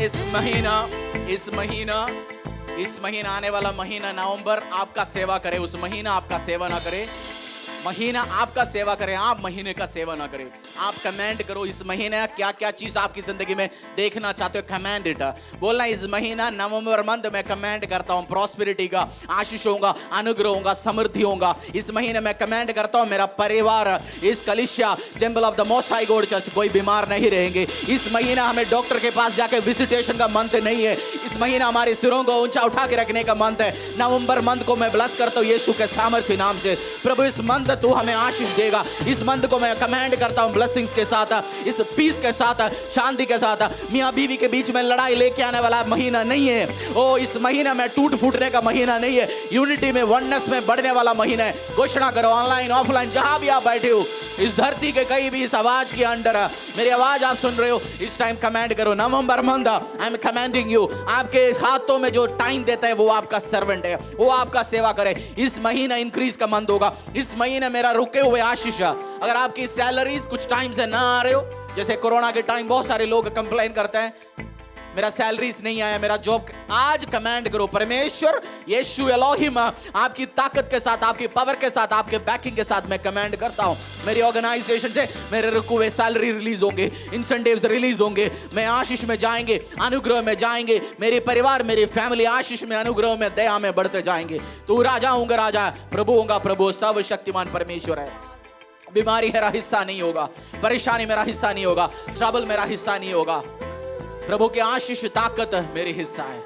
इस महीना आने वाला महीना नवंबर आपका सेवा करे, उस महीना आपका सेवा ना करे। महीना आपका सेवा करे, आप महीने का सेवा ना करें। आप कमेंट करो इस महीने क्या क्या चीज आपकी जिंदगी में देखना चाहते हो, कमेंट इट। बोलना इस महीना नवंबर मंथ में कमेंट करता हूँ प्रॉस्पेरिटी का, आशीष होगा, अनुग्रह होगा, समृद्धि होगा। इस महीने में कमेंट करता हूँ मेरा परिवार इस कलिसिया temple of the most high God church कोई बीमार नहीं रहेंगे। इस महीना हमें डॉक्टर के पास जाके विजिटेशन का मंथ नहीं है। इस महीना हमारे सिरों को ऊंचा उठा के रखने का मंथ है। नवंबर मंथ को मैं ब्लेस करता हूँ यीशु के सामर्थ्य नाम से। प्रभु इस मंथ तू हमें आशीष देगा। इस मंथ को मैं कमांड करता हूं ब्लेसिंग्स के साथ, इस पीस के साथ, शांति के साथ। मियां बीवी के बीच में लड़ाई लेके आने वाला महीना नहीं है। ओ इस महीना में टूट फूटने का महीना नहीं है। यूनिटी में, वननेस में बढ़ने वाला महीना है। घोषणा करो ऑनलाइन ऑफलाइन जहां भी आप बैठे हो, इस धरती के कहीं भी इस आवाज के अंडर, मेरी आवाज आप सुन रहे हो, इस टाइम कमांड करो November month I am commanding you. आपके हाथों में जो टाइम देता है वो आपका सर्वेंट है, वो आपका सेवा करे। इस महीना इंक्रीज का मंथ होगा। इस महीने मेरा रुके हुए आशीष, अगर आपकी सैलरीज कुछ टाइम से ना आ रहे हो, जैसे कोरोना के टाइम बहुत सारे लोग कंप्लेन करते हैं मेरा सैलरीज नहीं आया, मेरा जॉब, आज कमांड करो परमेश्वर यीशु एलोहिम आपकी ताकत के साथ, आपकी पावर के साथ, आपके बैकिंग के साथ मैं कमांड करता हूं मेरी ऑर्गेनाइजेशन से मेरे रुके हुए सैलरी रिलीज होंगे, इंसेंटिव्स रिलीज होंगे, मैं आशीष में जाएंगे, अनुग्रह में जाएंगे। मेरे परिवार, मेरी फैमिली आशीष में, अनुग्रह में, दया में बढ़ते जाएंगे। तू राजा होगा राजा, प्रभु होगा प्रभु, सर्वशक्तिमान परमेश्वर है। बीमारी मेरा हिस्सा नहीं होगा, परेशानी मेरा हिस्सा नहीं होगा, ट्रबल मेरा हिस्सा नहीं होगा। प्रभु के आशीष ताकत मेरे हिस्सा है।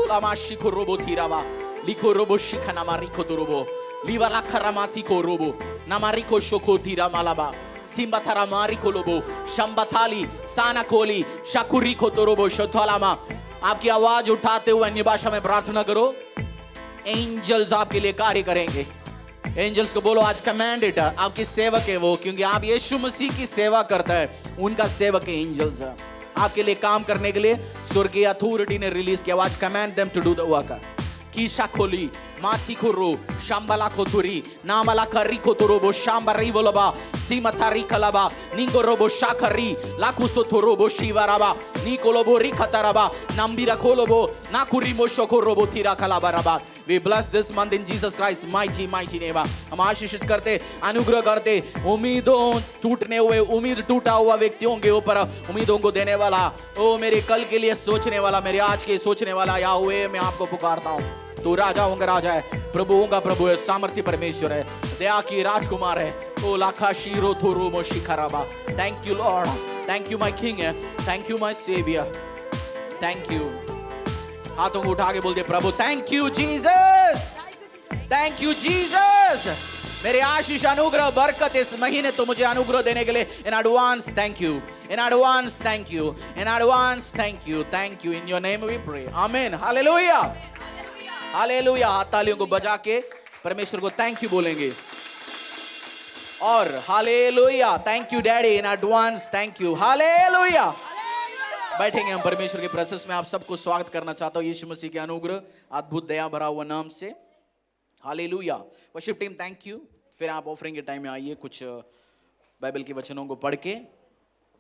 लामा शिखो रोबो थीरावा लिखो रोबो शिखा नामा रिखो तुरोबो लीवा लाखा रामा सिखो रोबो नामा रिखो शोको थीरा मालाबा सिम्बा थारा मारी को लोबो शंबथाली साना कोली शाकुरी को तुरोबो शोथलामा। आपकी आवाज उठाते हुए अन्य भाषा में प्रार्थना करो। एंजल्स आपके लिए कार्य करेंगे। एंजल्स को बोलो आज कमांड इट, आपकी सेवक है वो, क्योंकि आप यीशु मसीह की सेवा करता है, उनका सेवक है एंजल्स। आपके लिए काम करने के लिए स्वर्गीय अथॉरिटी ने रिलीज किया, आज command them to do the work. कीशा खोली मासी खोरो शाम्बला खोतुरी नामला करी खोतुरोबो शाम्बरी बोलबा सीमथारी कलाबा निंगोरोबो शाखरी लाकुसो थोरोबो शिवाराबा निकोलोबो रिखतराबा नंबीरा खोलोबो नाकुरी मोशो खोरोबो थीरा कलाबराबा। We bless this month in Jesus Christ mighty name। हम आशीषित करते, अनुग्रह करते, उम्मीदों टूटने हुए, उम्मीद टूटा हुआ व्यक्तियों के ऊपर उम्मीदों को देने वाला, ओ मेरे कल के लिए सोचने वाला, मेरे आज के सोचने वाला याहुवे, मैं आपको पुकारता हूँ। तू राजा होगा राजा है, प्रभु होगा प्रभु है, सामर्थ्य परमेश्वर है, दया की राजकुमार है। ओ लाखा शीरो थोरो मो शिखराबा। Thank you Lord, thank you my King, thank you my Saviour, thank you. हाथों को उठा के बोल दे प्रभु thank you Jesus, thank you Jesus. मेरे आशीष अनुग्रह बरकत इस महीने तो मुझे अनुग्रह देने के लिए in advance thank you, in advance thank you, in advance thank you, thank you. In your name we pray, आमीन, हालेलुया, हालेलुया। हाथ तालियों को बजा के परमेश्वर को थैंक यू बोलेंगे और hallelujah, thank you daddy, in advance thank you, hallelujah. बैठेंगे हम परमेश्वर के प्रेजेंस में। आप सबको स्वागत करना चाहता हूं यीशु मसीह के अनुग्रह, अद्भुत दया भरा हुआ नाम से, hallelujah. Worship team thank you. फिर आप ऑफरिंग के टाइम में आइए, कुछ बाइबल के वचनों को पढ़ के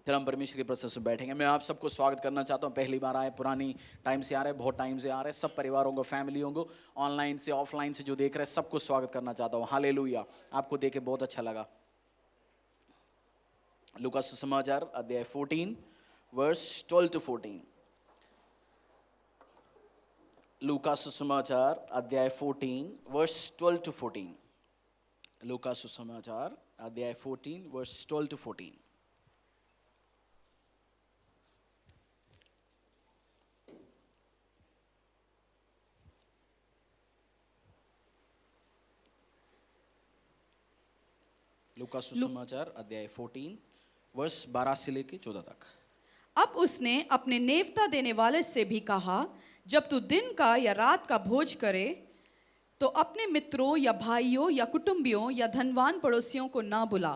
फिर हम परमेश्वर के प्रेजेंस में बैठेंगे। मैं आप सबको स्वागत करना चाहता हूं, पहली बार आए, पुरानी टाइम से आ रहे, बहुत टाइम से आ रहे, सब परिवारों को, फैमिलियों को, ऑनलाइन से ऑफलाइन से जो देख रहे हैं, सबको स्वागत करना चाहता हूँ, हालेलुया। आपको देख के बहुत अच्छा लगा। लूका सुसमाचार अध्याय 14 वर्स 12 to 14। लूका सुसमाचार अध्याय 14 वर्स 12 to 14। लूका सुसमाचार अध्याय 14 वर्स 12 to 14। लूका सुसमाचार अध्याय 14 वर्स 12 से लेके 14 तक। अब उसने अपने नेवता देने वाले से भी कहा, जब तू दिन का या रात का भोज करे तो अपने मित्रों या भाइयों या कुटुंबियों या धनवान पड़ोसियों को ना बुला,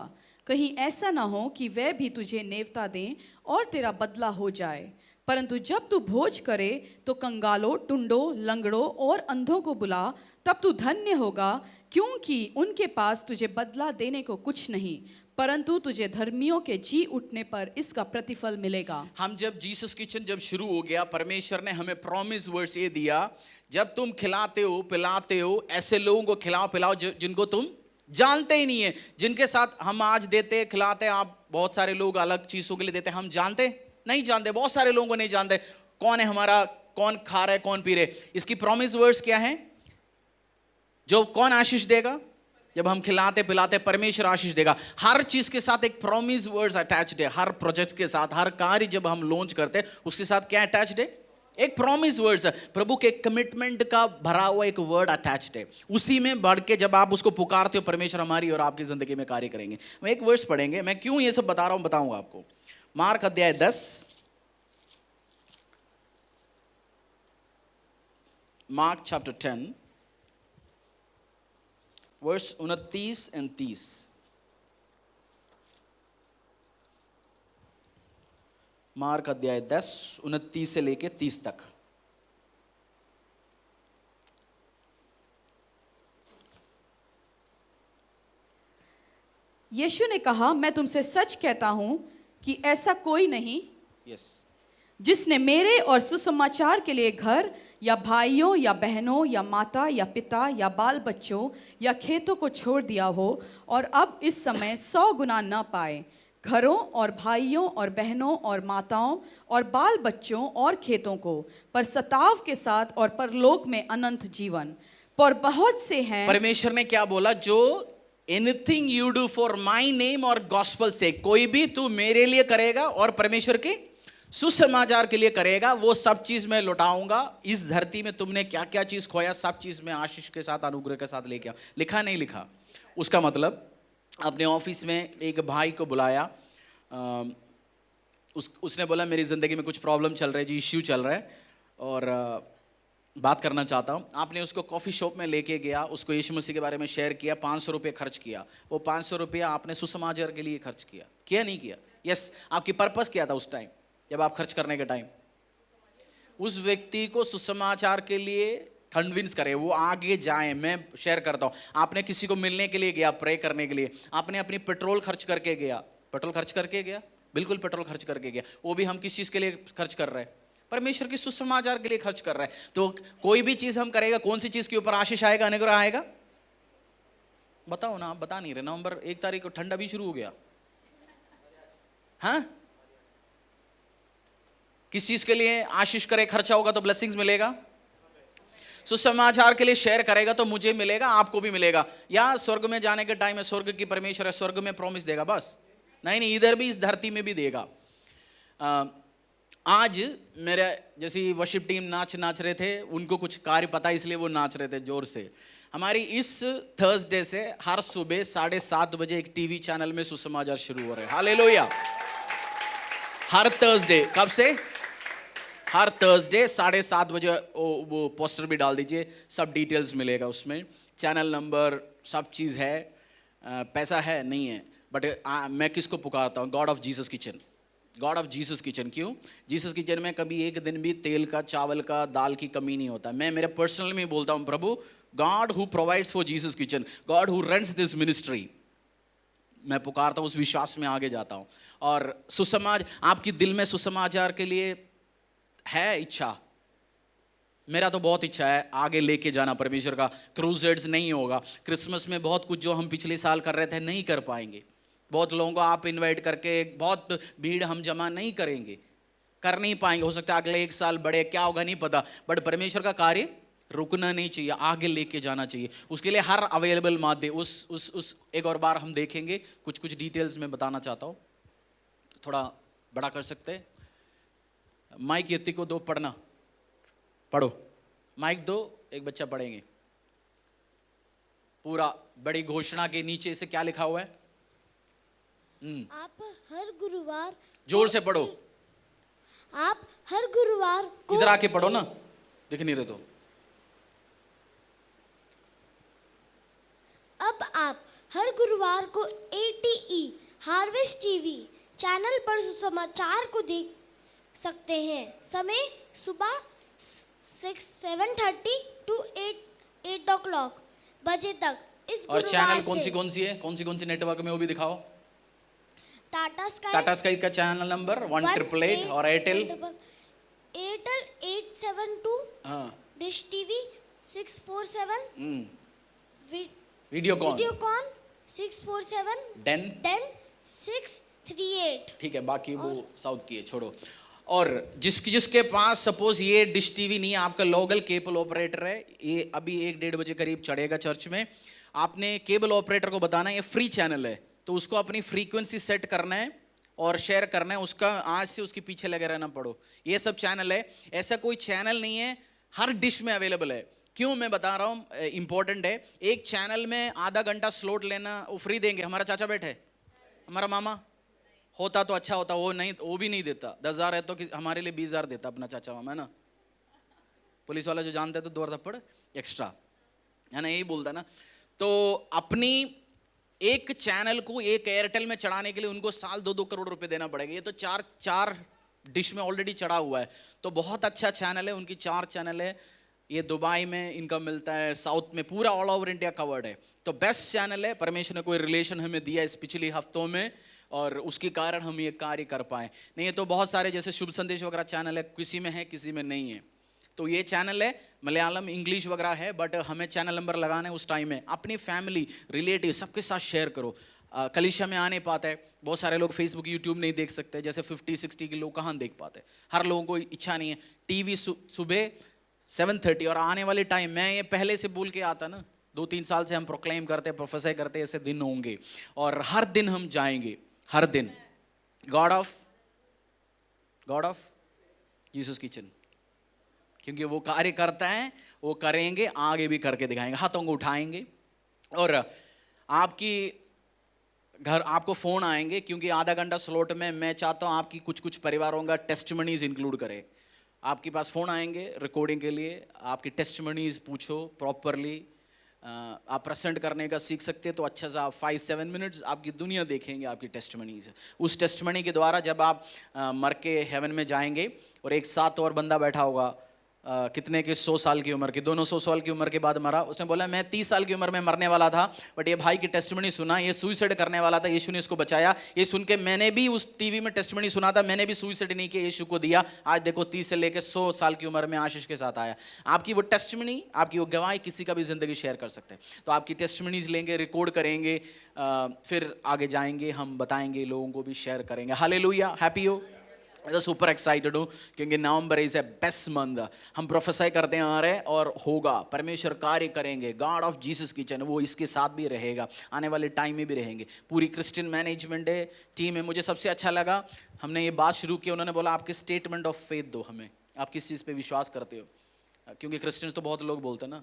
कहीं ऐसा ना हो कि वे भी तुझे नेवता दें और तेरा बदला हो जाए। परंतु जब तू भोज करे तो कंगालों, टुंडों, लंगड़ों और अंधों को बुला, तब तू धन्य होगा, क्योंकि उनके पास तुझे बदला देने को कुछ नहीं, परंतु तुझे धर्मियों के जी उठने पर इसका प्रतिफल मिलेगा। हम जब जीसस किचन जब शुरू हो गया, परमेश्वर ने हमें प्रॉमिस वर्स ये दिया, जब तुम खिलाते हो पिलाते हो ऐसे लोगों को खिलाओ पिलाओ जिनको तुम जानते ही नहीं है, जिनके साथ हम आज देते खिलाते, आप बहुत सारे लोग अलग चीजों के लिए देते, हम जानते नहीं जानते, बहुत सारे लोगों को नहीं जानते कौन है हमारा, कौन खा रहा है कौन पी रहे। इसकी प्रॉमिस वर्ड्स क्या है? जो कौन आशीष देगा? जब हम खिलाते पिलाते परमेश्वर आशीष देगा। हर चीज के साथ एक प्रॉमिस वर्ड्स अटैच्ड है, हर प्रोजेक्ट के साथ, हर कार्य जब हम लॉन्च करते हैं उसके साथ क्या अटैच्ड है? एक प्रॉमिस वर्ड्स है, प्रभु के कमिटमेंट का भरा हुआ एक वर्ड अटैच्ड है। उसी में बढ़ के जब आप उसको पुकारते हो, परमेश्वर हमारी और आपकी जिंदगी में कार्य करेंगे। मैं एक वर्ड्स पढ़ेंगे, मैं क्यों ये सब बता रहा हूं बताऊंगा आपको। मार्क अध्याय 10, मार्क चैप्टर 10 वर्स 29 और 30। मार्क अध्याय 10 29 से लेके 30 तक। यीशु ने कहा, मैं तुमसे सच कहता हूं कि ऐसा कोई नहीं जिसने मेरे और सुसमाचार के लिए घर या भाइयों या बहनों या माता या पिता या बाल बच्चों या खेतों को छोड़ दिया हो और अब इस समय 100 गुना न पाए, घरों और भाइयों और बहनों और माताओं और बाल बच्चों और खेतों को, पर सताव के साथ और परलोक में अनंत जीवन। पर बहुत से हैं। परमेश्वर ने क्या बोला? जो anything you do for my name और गॉस्पल से, कोई भी तू मेरे लिए करेगा और परमेश्वर के सुसमाचार के लिए करेगा, वो सब चीज मैं लौटाऊंगा। इस धरती में तुमने क्या क्या चीज खोया, सब चीज में आशीष के साथ अनुग्रह के साथ लेके आओ। लिखा नहीं लिखा? उसका मतलब अपने ऑफिस में एक भाई को बुलाया, उसने बोला मेरी ज़िंदगी में कुछ प्रॉब्लम चल रहा है जी, इश्यू चल रहा है और बात करना चाहता हूँ। आपने उसको कॉफ़ी शॉप में लेके गया, उसको यीशु मसीह के बारे में शेयर किया, 500 रुपये खर्च किया। वो 500 रुपया आपने सुसमाचार के लिए खर्च किया नहीं किया? यस, आपकी पर्पस क्या था उस टाइम जब आप खर्च करने के टाइम? उस व्यक्ति को सुसमाचार के लिए कन्विंस करें, वो आगे जाए। मैं शेयर करता हूँ, आपने किसी को मिलने के लिए गया, प्रे करने के लिए, आपने अपनी पेट्रोल खर्च करके गया, बिल्कुल पेट्रोल खर्च करके गया। वो भी हम किस चीज़ के लिए खर्च कर रहे हैं? परमेश्वर की सुसमाचार के लिए खर्च कर रहे हैं। तो कोई भी चीज़ हम करेगा, कौन सी चीज़ के ऊपर आशीष आएगा, अनुग्रह आएगा? बताओ ना, आप बता नहीं रहे। नवंबर 1 तारीख को ठंडा भी शुरू हो गया। हाँ, किस चीज़ के लिए आशीष करे, खर्चा होगा तो ब्लेसिंग्स मिलेगा। सुसमाचार के लिए शेयर करेगा तो मुझे मिलेगा, आपको भी मिलेगा। या स्वर्ग में जाने के टाइम में स्वर्ग की परमेश्वर है, स्वर्ग में प्रॉमिस देगा बस? नहीं, इधर भी, इस धरती में भी देगा। आज मेरे जैसी वर्शिप टीम नाच रहे थे, उनको कुछ कार्य पता इसलिए वो नाच रहे थे जोर से। हमारी इस थर्सडे से हर सुबह 7:30 बजे एक टीवी चैनल में सुसमाचार शुरू हो रहे हैं। हालेलुया। हर थर्सडे, कब से? हर थर्सडे 7:30 बजे। वो पोस्टर भी डाल दीजिए, सब डिटेल्स मिलेगा उसमें, चैनल नंबर सब चीज़ है। पैसा है नहीं है, बट मैं किसको पुकारता हूँ? God of Jesus Kitchen. God of Jesus kitchen. क्यों? जीसस किचन में कभी एक दिन भी तेल का, चावल का, दाल की कमी नहीं होता। मैं मेरे पर्सनल में बोलता हूँ, प्रभु God who provides for Jesus Kitchen, God who runs this ministry, मैं पुकारता हूँ, उस विश्वास में आगे जाता हूँ। और सुसमाज, आपकी दिल में सुसमाचार के लिए है इच्छा? मेरा तो बहुत इच्छा है आगे लेके जाना परमेश्वर का। क्रूसेड्स नहीं होगा, क्रिसमस में बहुत कुछ जो हम पिछले साल कर रहे थे नहीं कर पाएंगे। बहुत लोगों को आप इनवाइट करके बहुत भीड़ हम जमा नहीं करेंगे, कर नहीं पाएंगे। हो सकता है अगले 1 साल बढ़े, क्या होगा नहीं पता, बट परमेश्वर का कार्य रुकना नहीं चाहिए, आगे लेके जाना चाहिए। उसके लिए हर अवेलेबल माध्यम उस एक और बार हम देखेंगे। कुछ डिटेल्स में बताना चाहता हूँ, थोड़ा बड़ा कर सकते हैं। माइक यति को दो, पढ़ना, पढ़ो। माइक दो, एक बच्चा पढ़ेंगे। पूरा बड़ी घोषणा के नीचे से क्या लिखा हुआ है? आप हर गुरुवार, जोर से पढ़ो। आप हर गुरुवार को, इधर आके पढ़ो ना, दिख नहीं रहे तो। अब आप हर गुरुवार को ATE हार्वेस्ट टीवी चैनल पर सुसमाचार को देख सकते हैं। समय सुबह 7:30 to 8 o'clock बजे तक। इस और गुरुवार चैनल से कौन सी है? कौन सी नेटवर्क में, वो भी दिखाओ। टाटा स्काई का चैनल नंबर 1888 और एयरटेल एयरटेल 872, हाँ डिश टीवी 647, वीडियोकॉन वीडियोकॉन 647, डेन 638। ठीक है, बाकी वो साउथ की है, छोड़ो। और जिसके पास सपोज ये डिश टीवी नहीं है, आपका लोकल केबल ऑपरेटर है, ये अभी 1-1:30 बजे करीब चढ़ेगा चर्च में, आपने केबल ऑपरेटर को बताना है ये फ्री चैनल है, तो उसको अपनी फ्रीक्वेंसी सेट करना है और शेयर करना है, उसका आज से उसके पीछे लगे रहना पड़ो। ये सब चैनल है, ऐसा कोई चैनल नहीं है, हर डिश में अवेलेबल है। क्यों मैं बता रहा हूँ, इंपॉर्टेंट है। एक चैनल में आधा घंटा स्लॉट लेना वो फ्री देंगे। हमारा चाचा बैठे, हमारा मामा होता तो अच्छा होता, वो नहीं, वो भी नहीं देता। 10,000 है तो हमारे लिए 20,000 देता अपना चाचा मामा, है ना। पुलिस वाला जो जानता है तो 2 थप्पड़ एक्स्ट्रा, है ना, यही बोलता ना। तो अपनी एक चैनल को एक एयरटेल में चढ़ाने के लिए उनको साल 2-2 करोड़ रुपए देना पड़ेगा। ये तो चार डिश में ऑलरेडी चढ़ा हुआ है, तो बहुत अच्छा चैनल है, उनकी 4 चैनल है। ये दुबई में इनका मिलता है, साउथ में, पूरा ऑल ओवर इंडिया कवर्ड है। तो बेस्ट चैनल है। परमेश्वर ने कोई रिलेशन हमें दिया इस पिछली हफ्तों में, और उसके कारण हम ये कार्य कर पाए। नहीं तो बहुत सारे जैसे शुभ संदेश वगैरह चैनल है, किसी में है किसी में नहीं है। तो ये चैनल है, मलयालम इंग्लिश वगैरह है, बट हमें चैनल नंबर लगाना है उस टाइम में। अपनी फैमिली रिलेटिव सबके साथ शेयर करो। कलिशा में आ नहीं पाता है, बहुत सारे लोग फेसबुक यूट्यूब नहीं देख सकते, जैसे 50-60 के लोग कहाँ देख पाते। हर लोगों को इच्छा नहीं है। टीवी सुबह 7:30 और आने वाले टाइम, मैं ये पहले से बोल के आता ना, 2-3 साल से हम प्रोक्लेम करते, प्रोफेसर करते, ऐसे दिन होंगे और हर दिन हम जाएंगे, हर दिन। गॉड ऑफ जीसस किचन, क्योंकि वो कार्य करता है, वो करेंगे, आगे भी करके दिखाएंगे, हाथों को उठाएंगे। और आपकी घर आपको फोन आएंगे, क्योंकि आधा घंटा स्लॉट में मैं चाहता हूं आपकी कुछ परिवारों का टेस्टिमनीज इंक्लूड करे। आपके पास फोन आएंगे रिकॉर्डिंग के लिए, आपकी टेस्टिमनीज पूछो प्रॉपरली, आप प्रेजेंट करने का सीख सकते हैं। तो अच्छा सा 5-7 मिनट्स आपकी दुनिया देखेंगे, आपकी टेस्टिमनीज। उस टेस्टिमनी के द्वारा जब आप मर के हेवन में जाएंगे, और एक साथ और बंदा बैठा होगा, कितने के 100 साल की उम्र के, दोनों 100 साल की उम्र के बाद मरा। उसने बोला मैं 30 साल की उम्र में मरने वाला था, बट ये भाई की टेस्टिमनी सुना, ये सुइसाइड करने वाला था, यीशु ने इसको बचाया। ये सुन के मैंने भी उस टीवी में टेस्टिमनी सुना था, मैंने भी सुइसाइड नहीं किया, यीशु को दिया। आज देखो 30 से लेकर 100 साल की उम्र में आशीष के साथ आया। आपकी वो टेस्टिमनी, आपकी वो गवाही किसी का भी जिंदगी शेयर कर सकते हैं। तो आपकी टेस्टिमनीज लेंगे, रिकॉर्ड करेंगे, फिर आगे जाएंगे, हम बताएंगे, लोगों को भी शेयर करेंगे। हालेलुया, हैप्पी हो। सुपर एक्साइटेड हूँ, क्योंकि November is a best month. हम प्रोफेसाई करते आ रहे हैं और होगा, परमेश्वर कार्य करेंगे। गॉड ऑफ जीसस किचन वो इसके साथ भी रहेगा, आने वाले टाइम में भी रहेंगे। पूरी क्रिश्चियन मैनेजमेंट है, टीम है। मुझे सबसे अच्छा लगा, हमने ये बात शुरू की, उन्होंने बोला आपके स्टेटमेंट ऑफ फेथ दो हमें, आप किस चीज़ पे विश्वास करते हो। क्योंकि क्रिश्चियंस तो बहुत लोग बोलते हैं ना,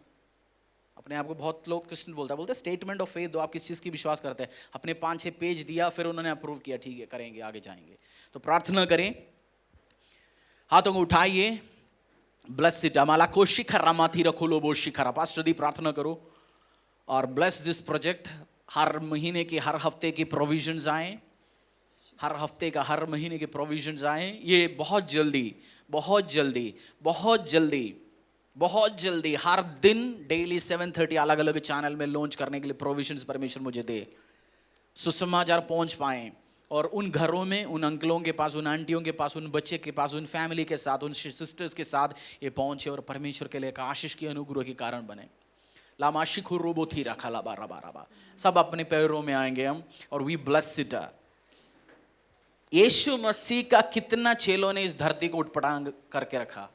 अपने आप को बहुत लोग क्रिश्चियन बोलते स्टेटमेंट ऑफ फेथ दो, आप किस चीज़ की विश्वास करते हैं। अपने 5-6 पेज दिया, फिर उन्होंने अप्रूव किया, ठीक है करेंगे, आगे जाएंगे। तो प्रार्थना करें, हाथों को उठाइए। ब्लेस इट अमाला को शिखर रामाथी रखोलो बो शिखर। पास्टर दी प्रार्थना करो और ब्लेस दिस प्रोजेक्ट। हर महीने के, हर हफ्ते की प्रोविजंस आए, हर हफ्ते का, हर महीने के प्रोविजंस आए। ये बहुत जल्दी, बहुत जल्दी, बहुत जल्दी, बहुत जल्दी, हर दिन डेली 7:30 अलग अलग चैनल में लॉन्च करने के लिए प्रोविजंस परमेश्वर मुझे दे, सुसमाचार पहुंच पाए। और उन घरों में, उन अंकलों के पास, उन आंटियों के पास, उन बच्चे के पास, उन फैमिली के साथ, उन सिस्टर्स के साथ ये पहुंचे और परमेश्वर के लिए एक आशीष के अनुग्रह के कारण बने। लामाशिखु रोबोथी रखा लाबा रबा रबा। सब अपने पैरों में आएंगे हम, और वी ब्लेस इट। यीशु मसीह का कितना चेलों ने इस धरती को उठपटांग करके रखा?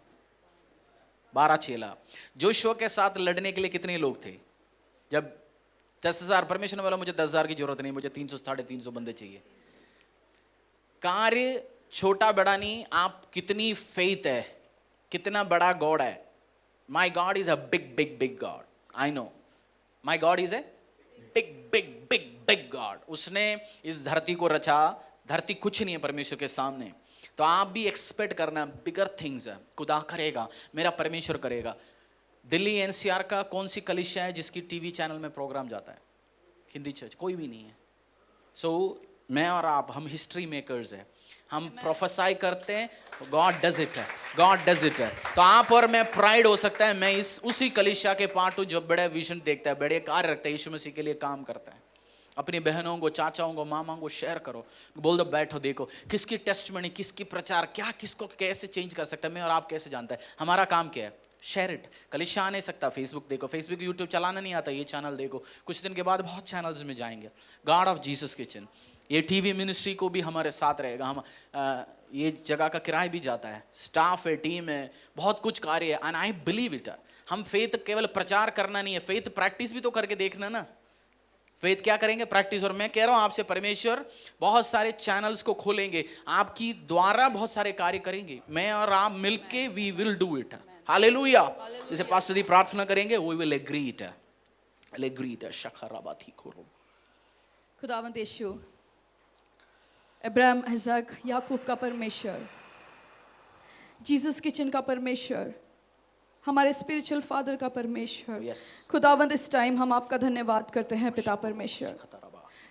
12 चेला। जोशुआ के साथ लड़ने के लिए कितने लोग थे? जब 10,000, परमेश्वर ने बोला मुझे 10,000 की जरूरत नहीं, मुझे 300-350 बंदे चाहिए। कार्य छोटा बड़ा नहीं, आप कितनी फेथ है, कितना बड़ा गॉड है। My God is a big big big God. I know my God is a big big big big God. उसने इस धरती को रचा, धरती कुछ नहीं है परमेश्वर के सामने। तो आप भी एक्सपेक्ट करना, बिगर थिंग्स है, खुदा करेगा, मेरा परमेश्वर करेगा। दिल्ली एनसीआर का कौन सी कलिशा है जिसकी टीवी चैनल में प्रोग्राम जाता है? हिंदी चर्च, कोई भी नहीं है। सो मैं और आप, हम हिस्ट्री मेकर्स हैं, हम प्रोफेसाई करते हैं, गॉड डज इट है, गॉड डज इट है। तो आप और मैं प्राइड हो सकता है, मैं इस उसी कलिशा के पार्ट हूँ जो बड़े विजन देखता है, बड़े कार्य रखता है, यीशु मसीह के लिए काम करता है। अपनी बहनों को, चाचाओं को, मामाओं को शेयर करो, बोल दो बैठो देखो किसकी टेस्टमनी, किसकी प्रचार, क्या किसको कैसे चेंज कर सकता है। मैं और आप कैसे जानता है, हमारा काम क्या है, शेयर इट। कलीसिया आ नहीं सकता, फेसबुक देखो, फेसबुक यूट्यूब चलाना नहीं आता, ये चैनल देखो। कुछ दिन के बाद बहुत चैनल्स में जाएंगे, गॉड ऑफ जीसस किचन, ये टीवी मिनिस्ट्री को भी हमारे साथ रहेगा। हम ये जगह का किराया भी जाता है, स्टाफ है, टीम है, बहुत कुछ कार्य है, एंड आई बिलीव इट। हम फेथ केवल प्रचार करना नहीं है, फेथ प्रैक्टिस भी तो करके देखना ना। फेथ क्या करेंगे, प्रैक्टिस। और मैं कह रहा हूं आपसे, परमेश्वर बहुत सारे चैनल्स को खोलेंगे, आपकी द्वारा बहुत सारे कार्य करेंगे। मैं और आप मिलके we will do it. Hallelujah. जैसे पास्टर जी प्रार्थना करेंगे, we will agree it, agree it. शखराबाती खोरो। खुदावंद यीशु, अब्राहम, इसहाक, याकूब का परमेश्वर, जीसस किचन का परमेश्वर, हमारे स्पिरिचुअल फादर का परमेश्वर, Yes. खुदावंद इस टाइम हम आपका धन्यवाद करते हैं पिता परमेश्वर।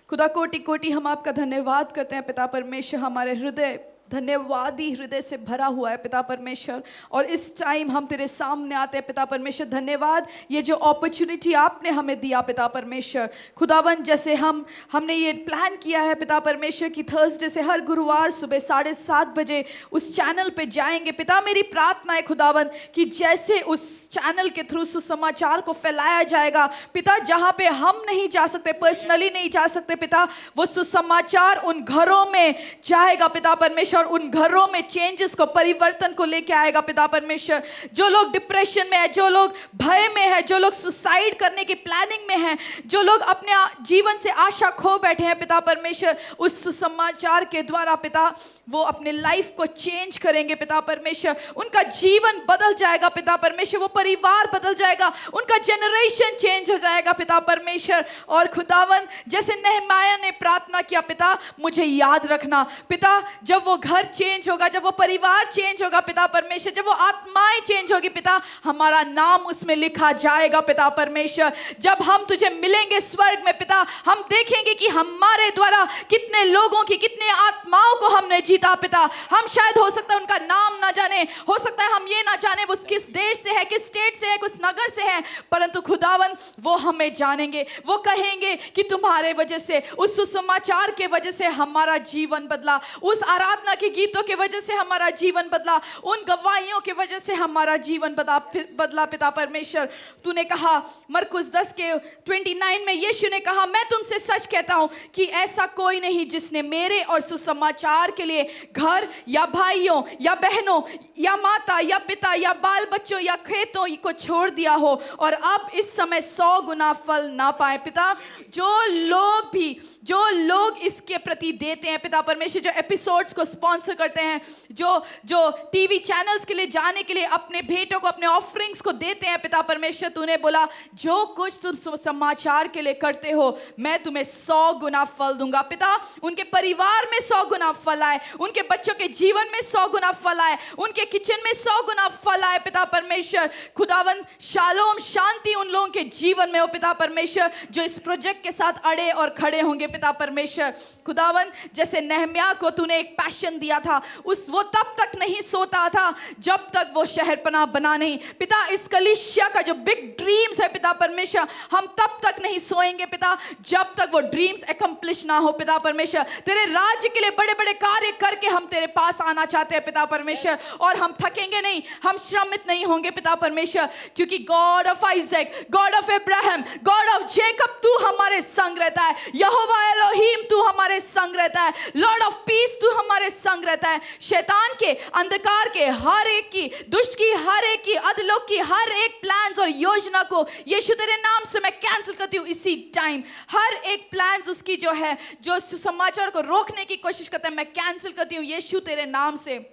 खुदा कोटि कोटि हम आपका धन्यवाद करते हैं पिता परमेश्वर। हमारे हृदय धन्यवादी हृदय से भरा हुआ है पिता परमेश्वर, और इस टाइम हम तेरे सामने आते हैं पिता परमेश्वर। धन्यवाद, ये जो अपॉर्चुनिटी आपने हमें दिया पिता परमेश्वर। खुदावन, जैसे हमने ये प्लान किया है पिता परमेश्वर कि थर्सडे से हर गुरुवार सुबह 7:30 बजे उस चैनल पे जाएंगे पिता। मेरी प्रार्थना है खुदावन कि जैसे उस चैनल के थ्रू सुसमाचार को फैलाया जाएगा पिता, जहाँ पे हम नहीं जा सकते, पर्सनली नहीं जा सकते पिता, वो सुसमाचार उन घरों में जाएगा पिता परमेश्वर, और उन घरों में चेंजेस को, परिवर्तन को लेके आएगा पिता परमेश्वर। जो लोग डिप्रेशन में है, जो लोग भय में है, जो लोग सुसाइड करने की प्लानिंग में हैं, जो लोग अपने जीवन से आशा खो बैठे हैं पिता परमेश्वर, उस सुसमाचार के द्वारा पिता वो अपने लाइफ को चेंज करेंगे पिता परमेश्वर। उनका जीवन बदल जाएगा पिता परमेश्वर, वो परिवार बदल जाएगा, उनका जनरेशन चेंज हो जाएगा पिता परमेश्वर। और खुदावन, जैसे नहमाया ने प्रार्थना किया पिता, मुझे याद रखना पिता, जब वो घर चेंज होगा, जब वो परिवार चेंज होगा पिता परमेश्वर, जब वो आत्माएं चेंज होगी पिता, हमारा नाम उसमें लिखा जाएगा पिता परमेश्वर। जब हम तुझे मिलेंगे स्वर्ग में पिता, हम देखेंगे कि हमारे द्वारा कितने लोगों की, कितने आत्माओं को हमने जीता पिता। हम शायद हो सकता है उनका नाम ना जाने, हो सकता है हम ये ना जाने वो किस देश से है, किस स्टेट से है, किस नगर से है, परंतु खुदावन वो हमें जानेंगे। वो कहेंगे कि तुम्हारे वजह से, उस सुसमाचार के वजह से हमारा जीवन बदला, उस आराधना के गीतों के वजह से हमारा जीवन बदला, उन गवाहियों के वजह से हमारा जीवन बदला पिता परमेश्वर। तूने कहा मरकुस 10:29 में, यीशु ने कहा, मैं तुमसे सच कहता हूं कि ऐसा कोई नहीं जिसने मेरे और सुसमाचार के लिए घर या भाइयों या बहनों या माता या पिता या बाल बच्चों या खेतों को छोड़ दिया हो और अब इस समय 100 गुना फल ना पाए पिता। जो लोग इसके प्रति देते हैं पिता परमेश्वर, जो एपिसोड्स को स्पॉन्सर करते हैं, जो टीवी चैनल्स के लिए जाने के लिए अपने भेंटों को, अपने ऑफरिंग्स को देते हैं पिता परमेश्वर, तूने बोला जो कुछ तुम समाचार के लिए करते हो मैं तुम्हें 100 गुना फल दूंगा पिता। उनके परिवार में 100 गुना फल आए, उनके बच्चों के जीवन में 100 गुना फल आए, उनके किचन में 100 गुना फल आए पिता परमेश्वर। खुदावन, शालोम, शांति उन लोगों के जीवन में हो पिता परमेश्वर, जो इस प्रोजेक्ट के साथ अड़े और खड़े होंगे पिता परमेश्वर। खुदावन, जैसे नहम्याह को तूने एक पैशन दिया था, वो तब तक नहीं सोता था जब तक वो शहरपनाह बना नहीं पिता। इस कलीसिया का जो बिग ड्रीम्स है पिता परमेश्वर, हम तब तक नहीं सोएंगे पिता जब तक वो ड्रीम्स अकम्प्लिश ना हो पिता परमेश्वर। तेरे राज्य के लिए बड़े बड़े कार्य करके हम तेरे पास आना चाहते हैं पिता परमेश्वर, और हम थकेंगे नहीं, हम श्रमित नहीं होंगे पिता परमेश्वर, क्योंकि God of Isaac, God of Abraham, God of Jacob तू हमारे संग रहता है। यहोवा एलोहीम तू हमारे संग रहता है। लॉर्ड ऑफ पीस तू हमारे संग रहता है। शैतान के, अंधकार के हर एक की, दुष्ट की हर एक की, अधलोक की हर एक प्लान्स और योजना को यीशु तेरे नाम से मैं कैंसिल करती हूँ इसी टाइम। हर एक प्लान्स उसकी जो है, जो समाचार को रोकने की कोशिश करता है, मैं कैंसिल करती हूँ यीशु तेरे नाम से।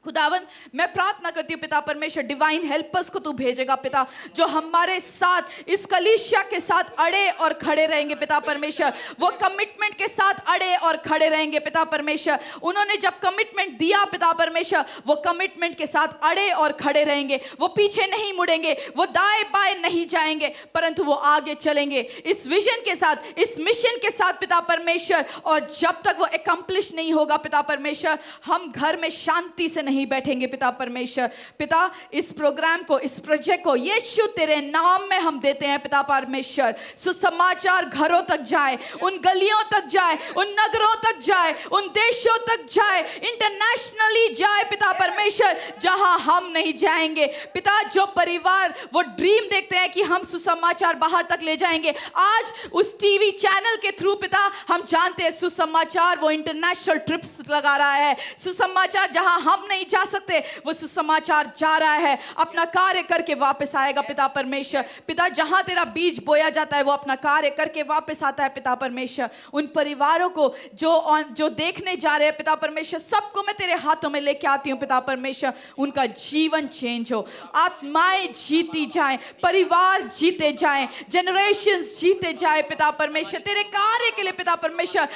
खुदावन, मैं प्रार्थना करती हूँ पिता परमेश्वर, डिवाइन हेल्पर्स को तू भेजेगा पिता, जो हमारे साथ इस कलीसिया के साथ अड़े और खड़े रहेंगे पिता परमेश्वर। वो कमिटमेंट के साथ अड़े और खड़े रहेंगे पिता परमेश्वर। उन्होंने जब कमिटमेंट दिया पिता परमेश्वर, वो कमिटमेंट के साथ अड़े और खड़े रहेंगे। वो पीछे नहीं मुड़ेंगे, वो दाएं बाएं नहीं जाएंगे, परंतु वो आगे चलेंगे इस विजन के साथ, इस मिशन के साथ पिता परमेश्वर। और जब तक वो अकम्प्लिश नहीं होगा पिता परमेश्वर, हम घर में शांति से नहीं नहीं बैठेंगे पिता परमेश्वर। पिता इस प्रोग्राम को, इस प्रोजेक्ट को यीशु तेरे नाम में हम देते हैं पिता परमेश्वर। सुसमाचार घरों तक जाए, उन गलियों तक जाए, उन नगरों तक जाए, उन देशों तक जाए, इंटरनेशनली जाए पिता परमेश्वर, जहां हम नहीं जाएंगे। पिता जो परिवार वो ड्रीम देखते हैं कि हम सुसमाचार बाहर तक ले जाएंगे, आज उस टीवी चैनल के थ्रू पिता हम जानते हैं सुसमाचार वो इंटरनेशनल ट्रिप्स लगा रहा है। सुसमाचार जहां हम नहीं जा सकते वो सुसमाचार जा रहा है, अपना कार्य करके वापस आएगा पिता परमेश्वर। पिता जहां तेरा बीज बोया जाता है वो अपना कार्य करके वापस आता है पिता परमेश्वर। उन परिवारों को जो देखने जा रहे हैं पिता परमेश्वर, सबको मैं तेरे हाथों में लेके आती हूँ पिता परमेश्वर। उनका जीवन चेंज हो, आत्माएं जीती जाएं, परिवार जीते जाएं, जनरेशंस जीते जाए पिता परमेश्वर तेरे कार्य के लिए पिता परमेश्वर।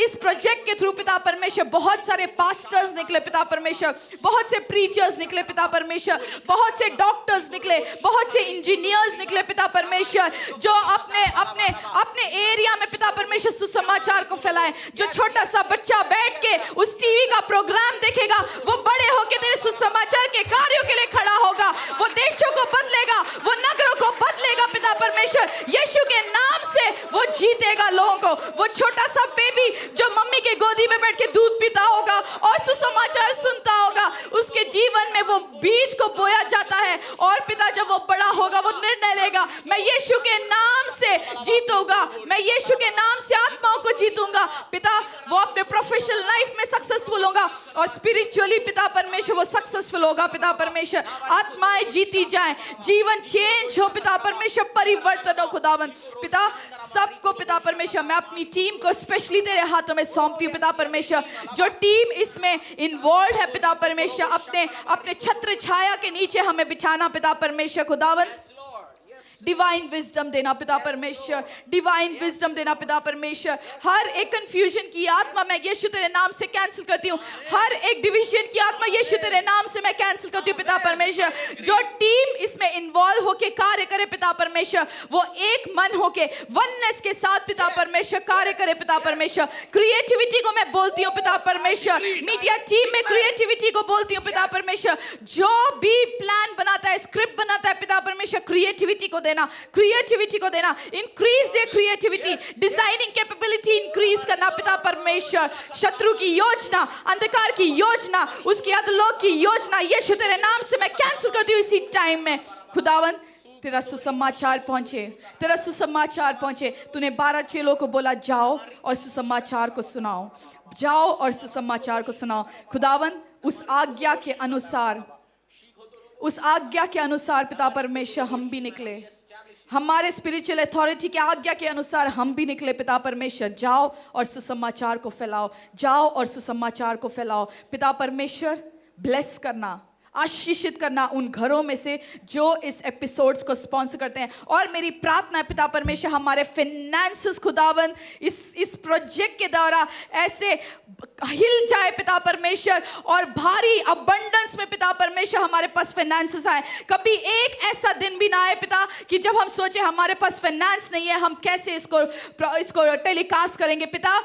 इस प्रोजेक्ट के थ्रू पिता परमेश्वर बहुत सारे पास्टर्स निकले पिता परमेश्वर, बहुत से प्रीचर्स निकले पिता परमेश्वर, बहुत से डॉक्टर्स निकले, बहुत से इंजीनियर्स निकले पिता परमेश्वर, जो अपने अपने अपने एरिया में पिता परमेश्वर सुसमाचार को फैलाए। जो छोटा सा बच्चा बैठ के उस टीवी का प्रोग्राम देखेगा वो बड़े होके तेरे सुसमाचार के कार्यों के लिए खड़ा होगा, वो देशों को बदलेगा, वो नगरों को बदलेगा पिता परमेश्वर। यीशु के नाम से वो जीतेगा लोगों को। वो छोटा सा बेबी जो मम्मी के गोदी में बैठ के दूध पीता होगा और सुसमाचार सुनता होगा, उसके जीवन में वो बीज को बोया जाता है और पिता जब वो बड़ा होगा वो निर्णय लेगा, मैं यीशु के नाम से जीतूंगा, मैं यीशु के नाम से आत्माओं को जीतूंगा। पिता वो अपने प्रोफेशनल लाइफ में सक्सेसफुल होगा और स्पिरिचुअली पिता परमेश्वर वो सक्सेसफुल होगा पिता परमेश्वर। आत्माएं जीती जाएं, जीवन चेंज हो पिता परमेश्वर, परिवर्तन हो खुदावन। पिता सबको पिता परमेश्वर मैं अपनी टीम को स्पेशली तेरे हाथों में सौंपती हूँ पिता परमेश्वर। जो टीम इसमें इन्वॉल्व है पिता परमेश्वर, अपने अपने छत्र छाया के नीचे हमें बिठाना पिता परमेश्वर खुदावन। डिवाइन विजडम देना पिता परमेश्वर, डिवाइन विजडम देना पिता परमेश्वर। हर एक कंफ्यूजन की आत्मा मैं यीशु तेरे नाम से कैंसिल करती हूँ, हर एक डिवीजन की आत्मा यीशु तेरे नाम से मैं कैंसिल करती हूँ पिता परमेश्वर। जो टीम इसमें इन्वॉल्व होके कार्य करे पिता परमेश्वर, वो एक मन होके वननेस के साथ पिता परमेश्वर कार्य करे पिता परमेश्वर। क्रिएटिविटी को मैं बोलती हूँ पिता परमेश्वर, मीडिया टीम में क्रिएटिविटी को बोलती हूँ पिता परमेश्वर। जो भी प्लान बनाता है, स्क्रिप्ट बनाता है पिता परमेश्वर, क्रिएटिविटी को देना, क्रिएटिविटी को देना, इंक्रीज दे क्रिएटिविटी, डिजाइनिंग कैपेबिलिटी इंक्रीज करना पिता परमेश्वर। शत्रु की योजना, अंधकार की योजना, उसकी अधलोक की योजना यीशु तेरे नाम से मैं कैंसिल करती हूँ इसी टाइम में खुदावन। तेरा सुसमाचार पहुंचे, तेरा सुसमाचार पहुंचे। तूने 12 चेलों को बोला जाओ और सुसमाचार को सुनाओ, जाओ और सुसमाचार को सुनाओ खुदावन। उस आज्ञा के अनुसार, उस आज्ञा के अनुसार पिता परमेश्वर हम भी निकले, हमारे स्पिरिचुअल अथॉरिटी के आज्ञा के अनुसार हम भी निकले पिता परमेश्वर। जाओ और सुसमाचार को फैलाओ, जाओ और सुसमाचार को फैलाओ पिता परमेश्वर। ब्लेस करना, आशीषित करना उन घरों में से जो इस एपिसोड्स को स्पॉन्सर करते हैं। और मेरी प्रार्थना है पिता परमेश्वर हमारे फिनेंसेस खुदावन इस प्रोजेक्ट के द्वारा ऐसे हिल जाए पिता परमेश्वर और भारी अबंडेंस में पिता परमेश्वर हमारे पास फिनेंसेस आए। कभी एक ऐसा दिन भी ना आए पिता कि जब हम सोचे हमारे पास फिनेंस नहीं है, हम कैसे इसको टेलीकास्ट करेंगे। पिता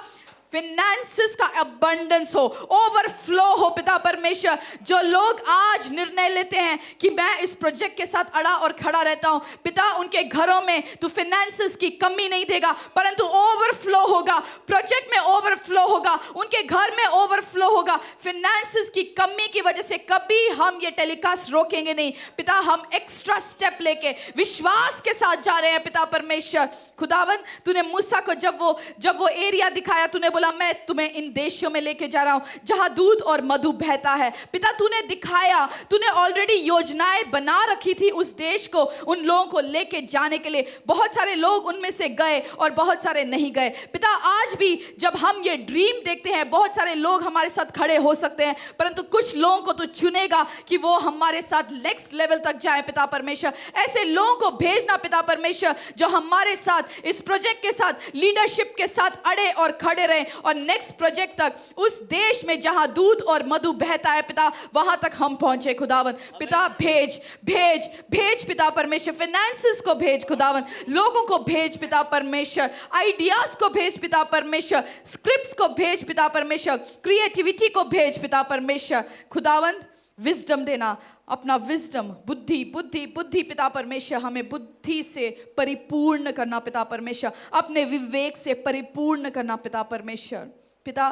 फिनेंसेस का अबंडेंस हो, ओवरफ्लो हो पिता परमेश्वर। जो लोग आज निर्णय लेते हैं कि मैं इस प्रोजेक्ट के साथ अड़ा और खड़ा रहता हूं पिता, उनके घरों में तू फिनेंसेस की कमी नहीं देगा, परंतु ओवरफ्लो होगा, प्रोजेक्ट में ओवरफ्लो होगा, उनके घर में ओवरफ्लो होगा। फिनेंसेस की कमी की वजह से कभी हम ये टेलीकास्ट रोकेंगे नहीं पिता। हम एक्स्ट्रा स्टेप लेके विश्वास के साथ जा रहे हैं पिता परमेश्वर खुदावन। तूने मूसा को जब वो एरिया दिखाया, तूने बोला मैं तुम्हें इन देशों में लेके जा रहा हूं जहां दूध और मधु बहता है। पिता तूने दिखाया, तूने ऑलरेडी योजनाएं बना रखी थी उस देश को, उन लोगों को लेके जाने के लिए। बहुत सारे लोग उनमें से गए और बहुत सारे नहीं गए। पिता आज भी जब हम ये ड्रीम देखते हैं, बहुत सारे लोग हमारे साथ खड़े हो सकते हैं, परंतु कुछ लोगों को तो चुनेगा कि वो हमारे साथ नेक्स्ट लेवल तक जाए पिता परमेश्वर। ऐसे लोगों को भेजना पिता परमेश्वर जो हमारे साथ इस प्रोजेक्ट के साथ लीडरशिप के साथ अड़े और खड़े रहे और नेक्स्ट प्रोजेक्ट तक, उस देश में जहां दूध और मधु बहता है पिता, वहां तक हम पहुंचे खुदावन। पिता भेज भेज भेज पिता परमेश्वर, फाइनेंसेस को भेज खुदावन, लोगों को भेज पिता परमेश्वर, आइडियाज को भेज पिता परमेश्वर, स्क्रिप्ट्स को भेज भेज पिता परमेश्वर, क्रिएटिविटी को भेज पिता परमेश्वर। खुदावंद विजडम देना, अपना विजडम, बुद्धि बुद्धि बुद्धि पिता परमेश्वर, हमें बुद्धि से परिपूर्ण करना पिता परमेश्वर, अपने विवेक से परिपूर्ण करना पिता परमेश्वर। पिता,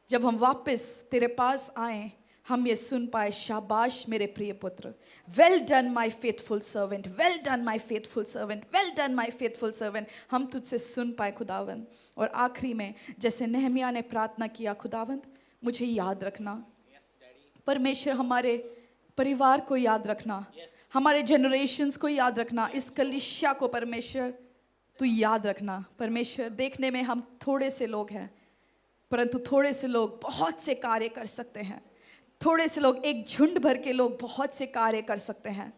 जब हम वापस तेरे पास आए, हम ये सुन पाए, शाबाश मेरे प्रिय पुत्र, well done my faithful servant, well done my faithful servant, well done my faithful servant, हम तुझसे सुन पाए खुदावंद। और आखिरी में जैसे नहमिया ने प्रार्थना किया, खुदावंद मुझे याद रखना परमेश्वर, हमारे परिवार को याद रखना, हमारे जनरेशन्स को याद रखना, इस कलीसिया को परमेश्वर तू याद रखना परमेश्वर। देखने में हम थोड़े से लोग हैं, परंतु थोड़े से लोग बहुत से कार्य कर सकते हैं। थोड़े से लोग, एक झुंड भर के लोग बहुत से कार्य कर सकते हैं।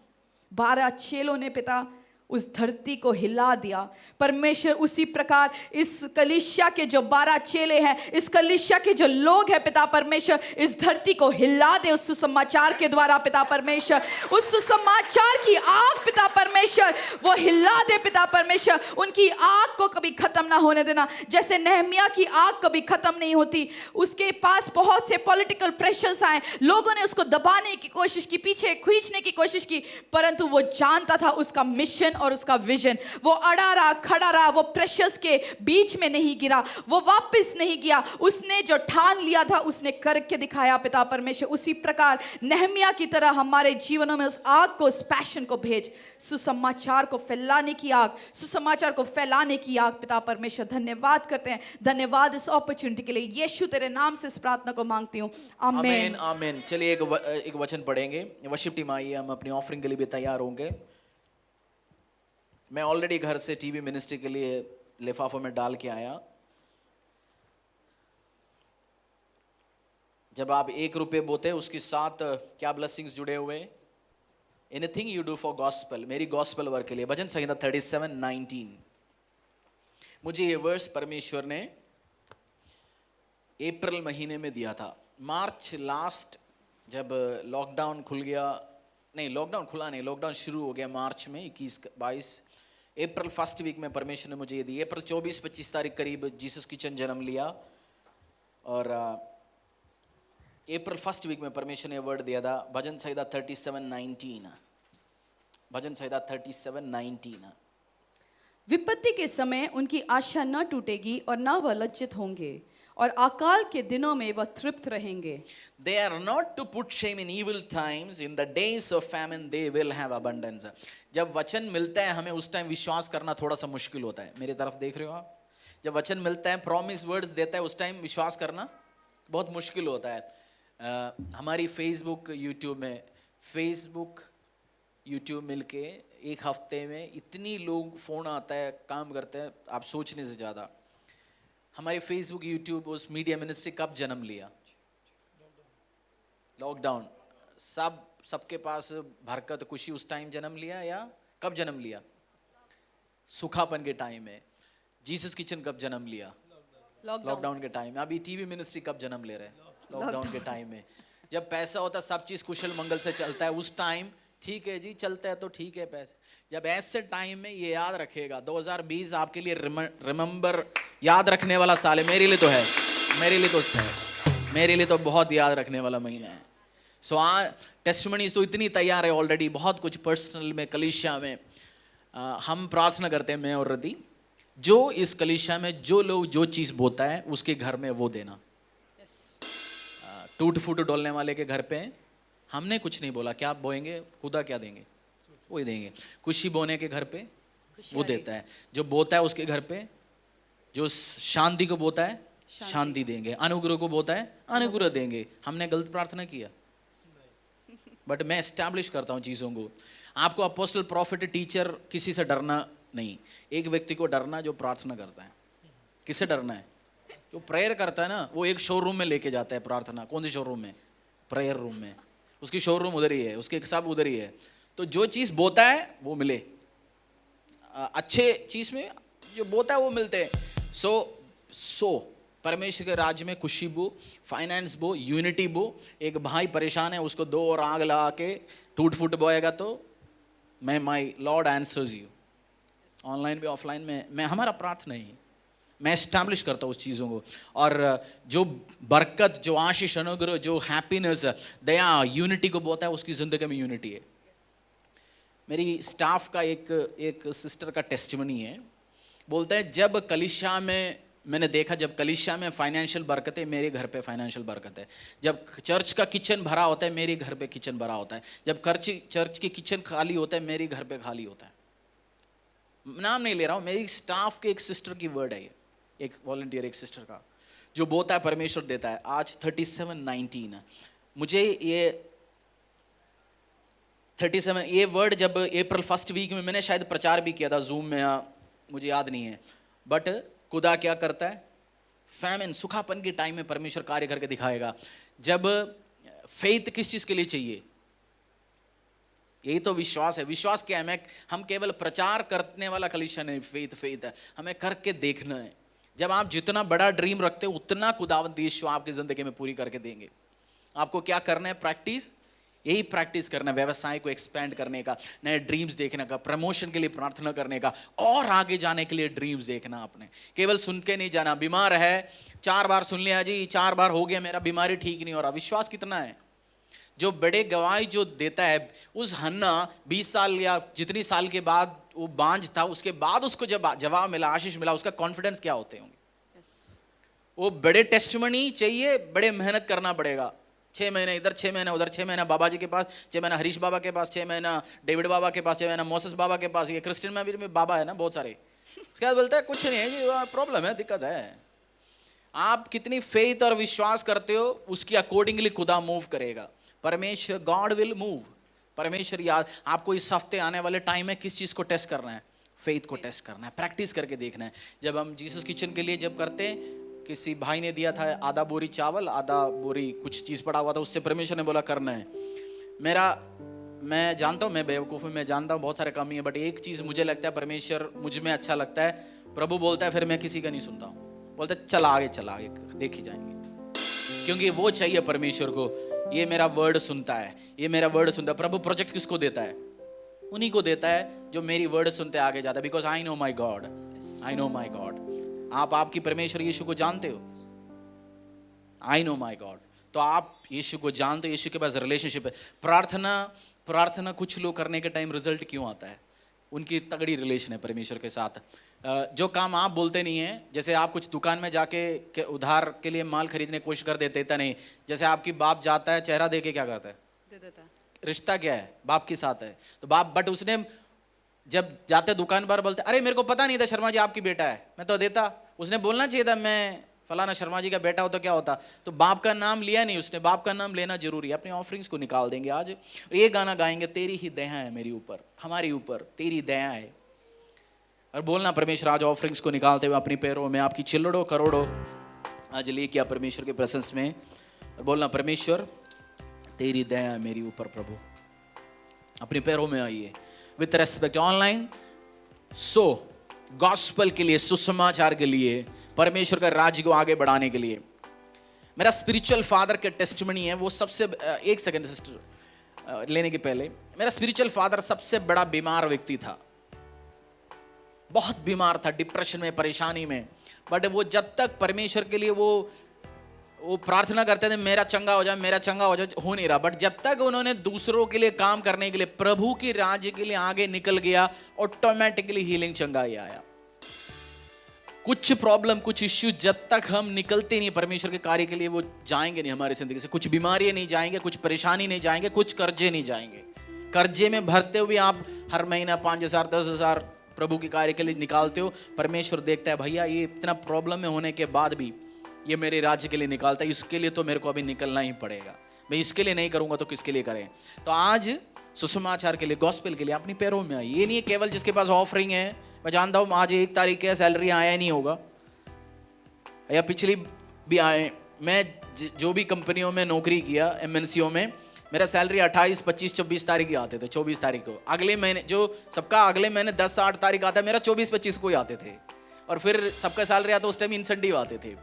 12 चेलों ने पिता उस धरती को हिला दिया परमेश्वर। उसी प्रकार इस कलीसिया के जो 12 चेले हैं, इस कलीसिया के जो लोग हैं पिता परमेश्वर, इस धरती को हिला दे उस सुसमाचार के द्वारा पिता परमेश्वर। उस सुसमाचार की आग पिता परमेश्वर वो हिला दे पिता परमेश्वर। उनकी आग को कभी खत्म ना होने देना, जैसे नहमिया की आग कभी खत्म नहीं होती। उसके पास बहुत से पॉलिटिकल प्रेशर्स आए, लोगों ने उसको दबाने की कोशिश की, पीछे खींचने की कोशिश की, परंतु वो जानता था उसका मिशन और उसका विजन। वो अड़ा रहा, खड़ा रहा, वो प्रेशर्स के बीच में नहीं गिरा, वो वापस नहीं गया। उसने जो ठान लिया था उसने करके दिखाया पिता परमेश्वर। उसी प्रकार नहमिया की तरह हमारे जीवनों में उस आग को, उस पैशन को भेज, सुसमाचार को फैलाने की आग, सुसमाचार को फैलाने की आग पिता परमेश्वर। धन्यवाद करते हैं, धन्यवाद इस अपॉर्चुनिटी के लिए। यीशु तेरे नाम से इस प्रार्थना को मांगती हूँ, आमीन आमीन। चलिए एक वचन पढ़ेंगे। वर्शिप टीम आइए, हम अपनी ऑफरिंग के लिए भी तैयार होंगे। मैं ऑलरेडी घर से टीवी मिनिस्ट्री के लिए लिफाफों में डाल के आया। जब आप 1 रुपये बोते, उसके साथ क्या ब्लेसिंग्स जुड़े हुए? Anything you do for gospel, मेरी गॉस्पेल वर्क के लिए। भजन संहिता 37:19। मुझे ये वर्ष परमेश्वर ने अप्रैल महीने में दिया था। मार्च लास्ट जब लॉकडाउन खुल गया, नहीं लॉकडाउन खुला नहीं, लॉकडाउन शुरू हो गया मार्च में 21-22। अप्रैल फर्स्ट वीक में परमेश्वर ने मुझे ये दी। अप्रैल 24-25 तारीख करीब जीसस किचन जन्म लिया, और अप्रैल फर्स्ट वीक में परमेश्वर ने वर्ड दिया था। भजन संहिता 37:19। भजन संहिता 37:19। विपत्ति के समय उनकी आशा न टूटेगी और न वह लज्जित होंगे, और अकाल के दिनों में वह तृप्त रहेंगे। They are not to put shame in evil times, in the days of famine they will have abundance. जब वचन मिलता है हमें, उस टाइम विश्वास करना थोड़ा सा मुश्किल होता है। मेरी तरफ देख रहे हो आप? जब वचन मिलता है, प्रॉमिस वर्ड्स देता है, उस टाइम विश्वास करना बहुत मुश्किल होता है। हमारी फेसबुक यूट्यूब मिलके एक हफ्ते में इतनी लोग फ़ोन आता है, काम करते हैं, आप सोचने से ज़्यादा। हमारे फेसबुक, यूट्यूब, उस मीडिया मिनिस्ट्री कब जन्म लिया? लॉकडाउन। सबके पास बरकत, खुशी उस टाइम जन्म लिया, या कब जन्म लिया? सुखापन के टाइम में। जीसस किचन कब जन्म लिया? लॉकडाउन के टाइम में। अभी टीवी मिनिस्ट्री कब जन्म ले रहे हैं? लॉकडाउन के टाइम में। जब पैसा होता है, सब चीज़ कुशल मंगल से चलता है, उस टाइम ठीक है जी, चलता है तो ठीक है पैसे। जब ऐसे टाइम में ये याद रखेगा, 2020 आपके लिए रिमेंबर, याद रखने वाला साल है। मेरे लिए तो है, मेरे लिए तो बहुत याद रखने वाला महीना है। सो टेस्टिमनीज तो इतनी तैयार है ऑलरेडी, बहुत कुछ पर्सनल में, कलीसिया में। हम प्रार्थना करते हैं, मैं और रति, जो इस कलीसिया में जो लोग जो चीज़ बोता है उसके घर में वो देना। टूट फूट डोलने वाले के घर पे हमने कुछ नहीं बोला, क्या बोएंगे, खुदा क्या देंगे वही देंगे। खुशी बोने के घर पे वो देता है, जो बोता है उसके घर पे, जो शांति को बोता है शांति देंगे, अनुग्रह को बोता है अनुग्रह देंगे। हमने गलत प्रार्थना किया? बट मैं एस्टैब्लिश करता हूँ चीज़ों को। आपको अपोस्टल, प्रॉफिट, टीचर किसी से डरना नहीं। एक व्यक्ति को डरना जो प्रार्थना करता है। किससे डरना है? जो प्रेयर करता है ना, वो एक शोरूम में लेके जाता है प्रार्थना। कौन सी शोरूम में? प्रेयर रूम में। उसकी शोरूम उधर ही है, उसके सब उधर ही है। तो जो चीज़ बोता है वो मिले, अच्छे चीज़ में जो बोता है वो मिलते हैं। सो परमेश्वर के राज्य में खुशी बो, फाइनेंस बो, यूनिटी बो। एक भाई परेशान है, उसको 2 और आग लगा के टूट फूट बोएगा तो my lord answers you. Online भी ऑफलाइन में, मैं हमारा प्रार्थना ही मैं एस्टैब्लिश करता हूँ उस चीज़ों को। और जो बरकत, जो आशीष, अनुग्रह, जो हैप्पीनेस, दया, यूनिटी को बोलता है, उसकी ज़िंदगी में यूनिटी है। मेरी स्टाफ का एक सिस्टर का टेस्टिमनी है, बोलता है जब कलीसिया में मैंने देखा, जब कलीसिया में फाइनेंशियल बरकत है, मेरे घर पे फाइनेंशियल बरकत है। जब चर्च का किचन भरा होता है, मेरे घर पे किचन भरा होता है। जब चर्च की किचन खाली होता है, मेरे घर पे खाली होता है। नाम नहीं ले रहा हूँ, मेरी स्टाफ के एक सिस्टर की वर्ड है ये, एक वॉलंटियर, एक सिस्टर का, जो बोलता है परमेश्वर देता है। आज 37:19 मुझे ये 37 ये वर्ड जब अप्रैल 1 वीक में मैंने शायद प्रचार भी किया था जूम में, मुझे याद नहीं है, बट खुदा क्या करता है, फैमिन, सुखापन के टाइम में परमेश्वर कार्य करके दिखाएगा। जब फेथ किस चीज के लिए चाहिए, यही तो विश्वास है। विश्वास क्या है? हम केवल प्रचार करने वाला कलीसिया नहीं, फेथ है, हमें करके देखना है। जब आप जितना बड़ा ड्रीम रखते हो, उतना खुदावंद यीशु आपकी जिंदगी में पूरी करके देंगे। आपको क्या करना है? प्रैक्टिस, यही प्रैक्टिस करना है, व्यवसाय को एक्सपेंड करने का, नए ड्रीम्स देखने का, प्रमोशन के लिए प्रार्थना करने का, और आगे जाने के लिए ड्रीम्स देखना। आपने केवल सुन के नहीं जाना। बीमार है, 4 बार सुन लिया जी, 4 बार हो गया, मेरा बीमारी ठीक नहीं हो रहा। विश्वास कितना है? जो बड़े गवाही जो देता है, उस हन्ना 20 साल या जितनी साल के बाद वो बांझ था, उसके बाद उसको जब जवाब मिला, आशीष मिला, उसका कॉन्फिडेंस क्या होते होंगे? वो बड़े टेस्टिमनी चाहिए, बड़े मेहनत करना पड़ेगा। 6 महीने इधर, 6 महीने उधर, 6 महीना बाबा जी के पास, 6 महीना हरीश बाबा के पास, 6 महीना डेविड बाबा के पास, 6 महीना मोसेस बाबा के पास। ये क्रिश्चियन में भी बाबा है ना बहुत सारे। उसके बाद बोलता है कुछ नहीं है जी, प्रॉब्लम है, दिक्कत है। आप कितनी फेथ और विश्वास करते हो, उसकी अकॉर्डिंगली खुदा मूव करेगा। परमेश्वर, गॉड विल मूव। परमेश्वर याद, आपको इस हफ्ते आने वाले टाइम में किस चीज़ को टेस्ट करना है? फेथ को टेस्ट करना है, प्रैक्टिस करके देखना है। जब हम जीसस किचन के लिए जब करते हैं, किसी भाई ने दिया था आधा बोरी चावल, आधा बोरी कुछ चीज़ पड़ा हुआ था, उससे परमेश्वर ने बोला करना है। मैं जानता हूँ मैं बेवकूफ़ हूँ, मैं जानता हूँ बहुत सारे कमी है, बट एक चीज़ मुझे लगता है परमेश्वर मुझ में अच्छा लगता है। प्रभु बोलता है, फिर मैं किसी का नहीं सुनता हूँ, बोलता है चल आगे देख ही जाएंगे, क्योंकि वो चाहिए परमेश्वर को। ये मेरा वर्ड सुनता है, ये मेरा वर्ड सुनता है। प्रभु प्रोजेक्ट किसको देता है? उन्हीं को देता है जो मेरी वर्ड सुनते आगे जाता है। Because I know my God, I know my God. आप आपकी परमेश्वर यीशु को जानते हो? आई नो माई गॉड। तो आप यीशु को जानते हो, यीशु के पास रिलेशनशिप है। प्रार्थना कुछ लोग करने के टाइम रिजल्ट क्यों आता है? उनकी तगड़ी रिलेशन है परमेश्वर के साथ। जो काम आप बोलते नहीं है, जैसे आप कुछ दुकान में जाके उधार के लिए माल खरीदने की कोशिश कर देता नहीं। जैसे आपकी बाप जाता है, चेहरा दे के क्या करता है? दे देता है। रिश्ता क्या है? बाप के साथ है। तो बाप, बट उसने जब जाते दुकान पर बोलते, अरे मेरे को पता नहीं था शर्मा जी आपकी बेटा है, मैं तो देता। उसने बोलना चाहिए था मैं फलाना शर्मा जी का बेटा हो तो क्या होता। तो बाप का नाम लिया नहीं उसने। बाप का नाम लेना जरूरी है। अपनी ऑफरिंग्स को निकाल देंगे आज, और ये गाना गाएंगे, तेरी ही दया है मेरी ऊपर, हमारी ऊपर तेरी दया है। और बोलना, परमेश्वर आज ऑफरिंग्स को निकालते हुए अपनी पैरों में आपकी चिल्लड़ों करोड़ों आज लेके परमेश्वर के प्रेजेंस में, और बोलना, परमेश्वर तेरी दया है मेरी ऊपर। प्रभु अपने पैरों में आइए विथ रेस्पेक्ट। ऑनलाइन गॉस्पेल के लिए, सुसमाचार के लिए, परमेश्वर का राज्य को आगे बढ़ाने के लिए। मेरा स्पिरिचुअल फादर के टेस्टिमनी है, वो सबसे, एक सेकंड सिस्टर लेने के पहले, मेरा स्पिरिचुअल फादर सबसे बड़ा बीमार व्यक्ति था, बहुत बीमार था, डिप्रेशन में, परेशानी में। बट वो जब तक परमेश्वर के लिए वो प्रार्थना करते थे, मेरा चंगा हो जाए, मेरा चंगा हो जाए, हो नहीं रहा। बट जब तक उन्होंने दूसरों के लिए काम करने के लिए, प्रभु की राज्य के लिए आगे निकल गया, ऑटोमेटिकली हीलिंग चंगा ही आया। कुछ प्रॉब्लम, कुछ इश्यू जब तक हम निकलते नहीं परमेश्वर के कार्य के लिए, वो जाएंगे नहीं हमारी जिंदगी से। कुछ बीमारियां नहीं जाएंगे, कुछ परेशानी नहीं जाएंगे, कुछ कर्जे नहीं जाएंगे। कर्जे में भरते हुए आप हर महीना 5,000 10,000 प्रभु के कार्य के लिए निकालते हो, परमेश्वर देखता है, भैया ये इतना प्रॉब्लम में होने के बाद भी ये मेरे राज्य के लिए निकालता है, इसके लिए तो मेरे को अभी निकलना ही पड़ेगा। मैं इसके लिए नहीं करूंगा तो किसके लिए करें? तो आज सुसमाचार के लिए, गॉस्पेल के लिए अपनी पैरों में आई। ये नहीं है केवल जिसके पास ऑफरिंग है। मैं जानता हूँ आज 1 तारीख है, सैलरी आया नहीं होगा, या पिछली भी आए। मैं जो भी कंपनियों में नौकरी किया, MNCओ में, मेरा सैलरी 28, 25, 24 तारीख ही आते थे। 24 तारीख को अगले महीने, जो सबका अगले महीने 10, 8 तारीख आता है, मेरा 24, 25 को ही आते थे। और फिर सबका सैलरी आता, उस टाइम इंसेंटिव आते थे।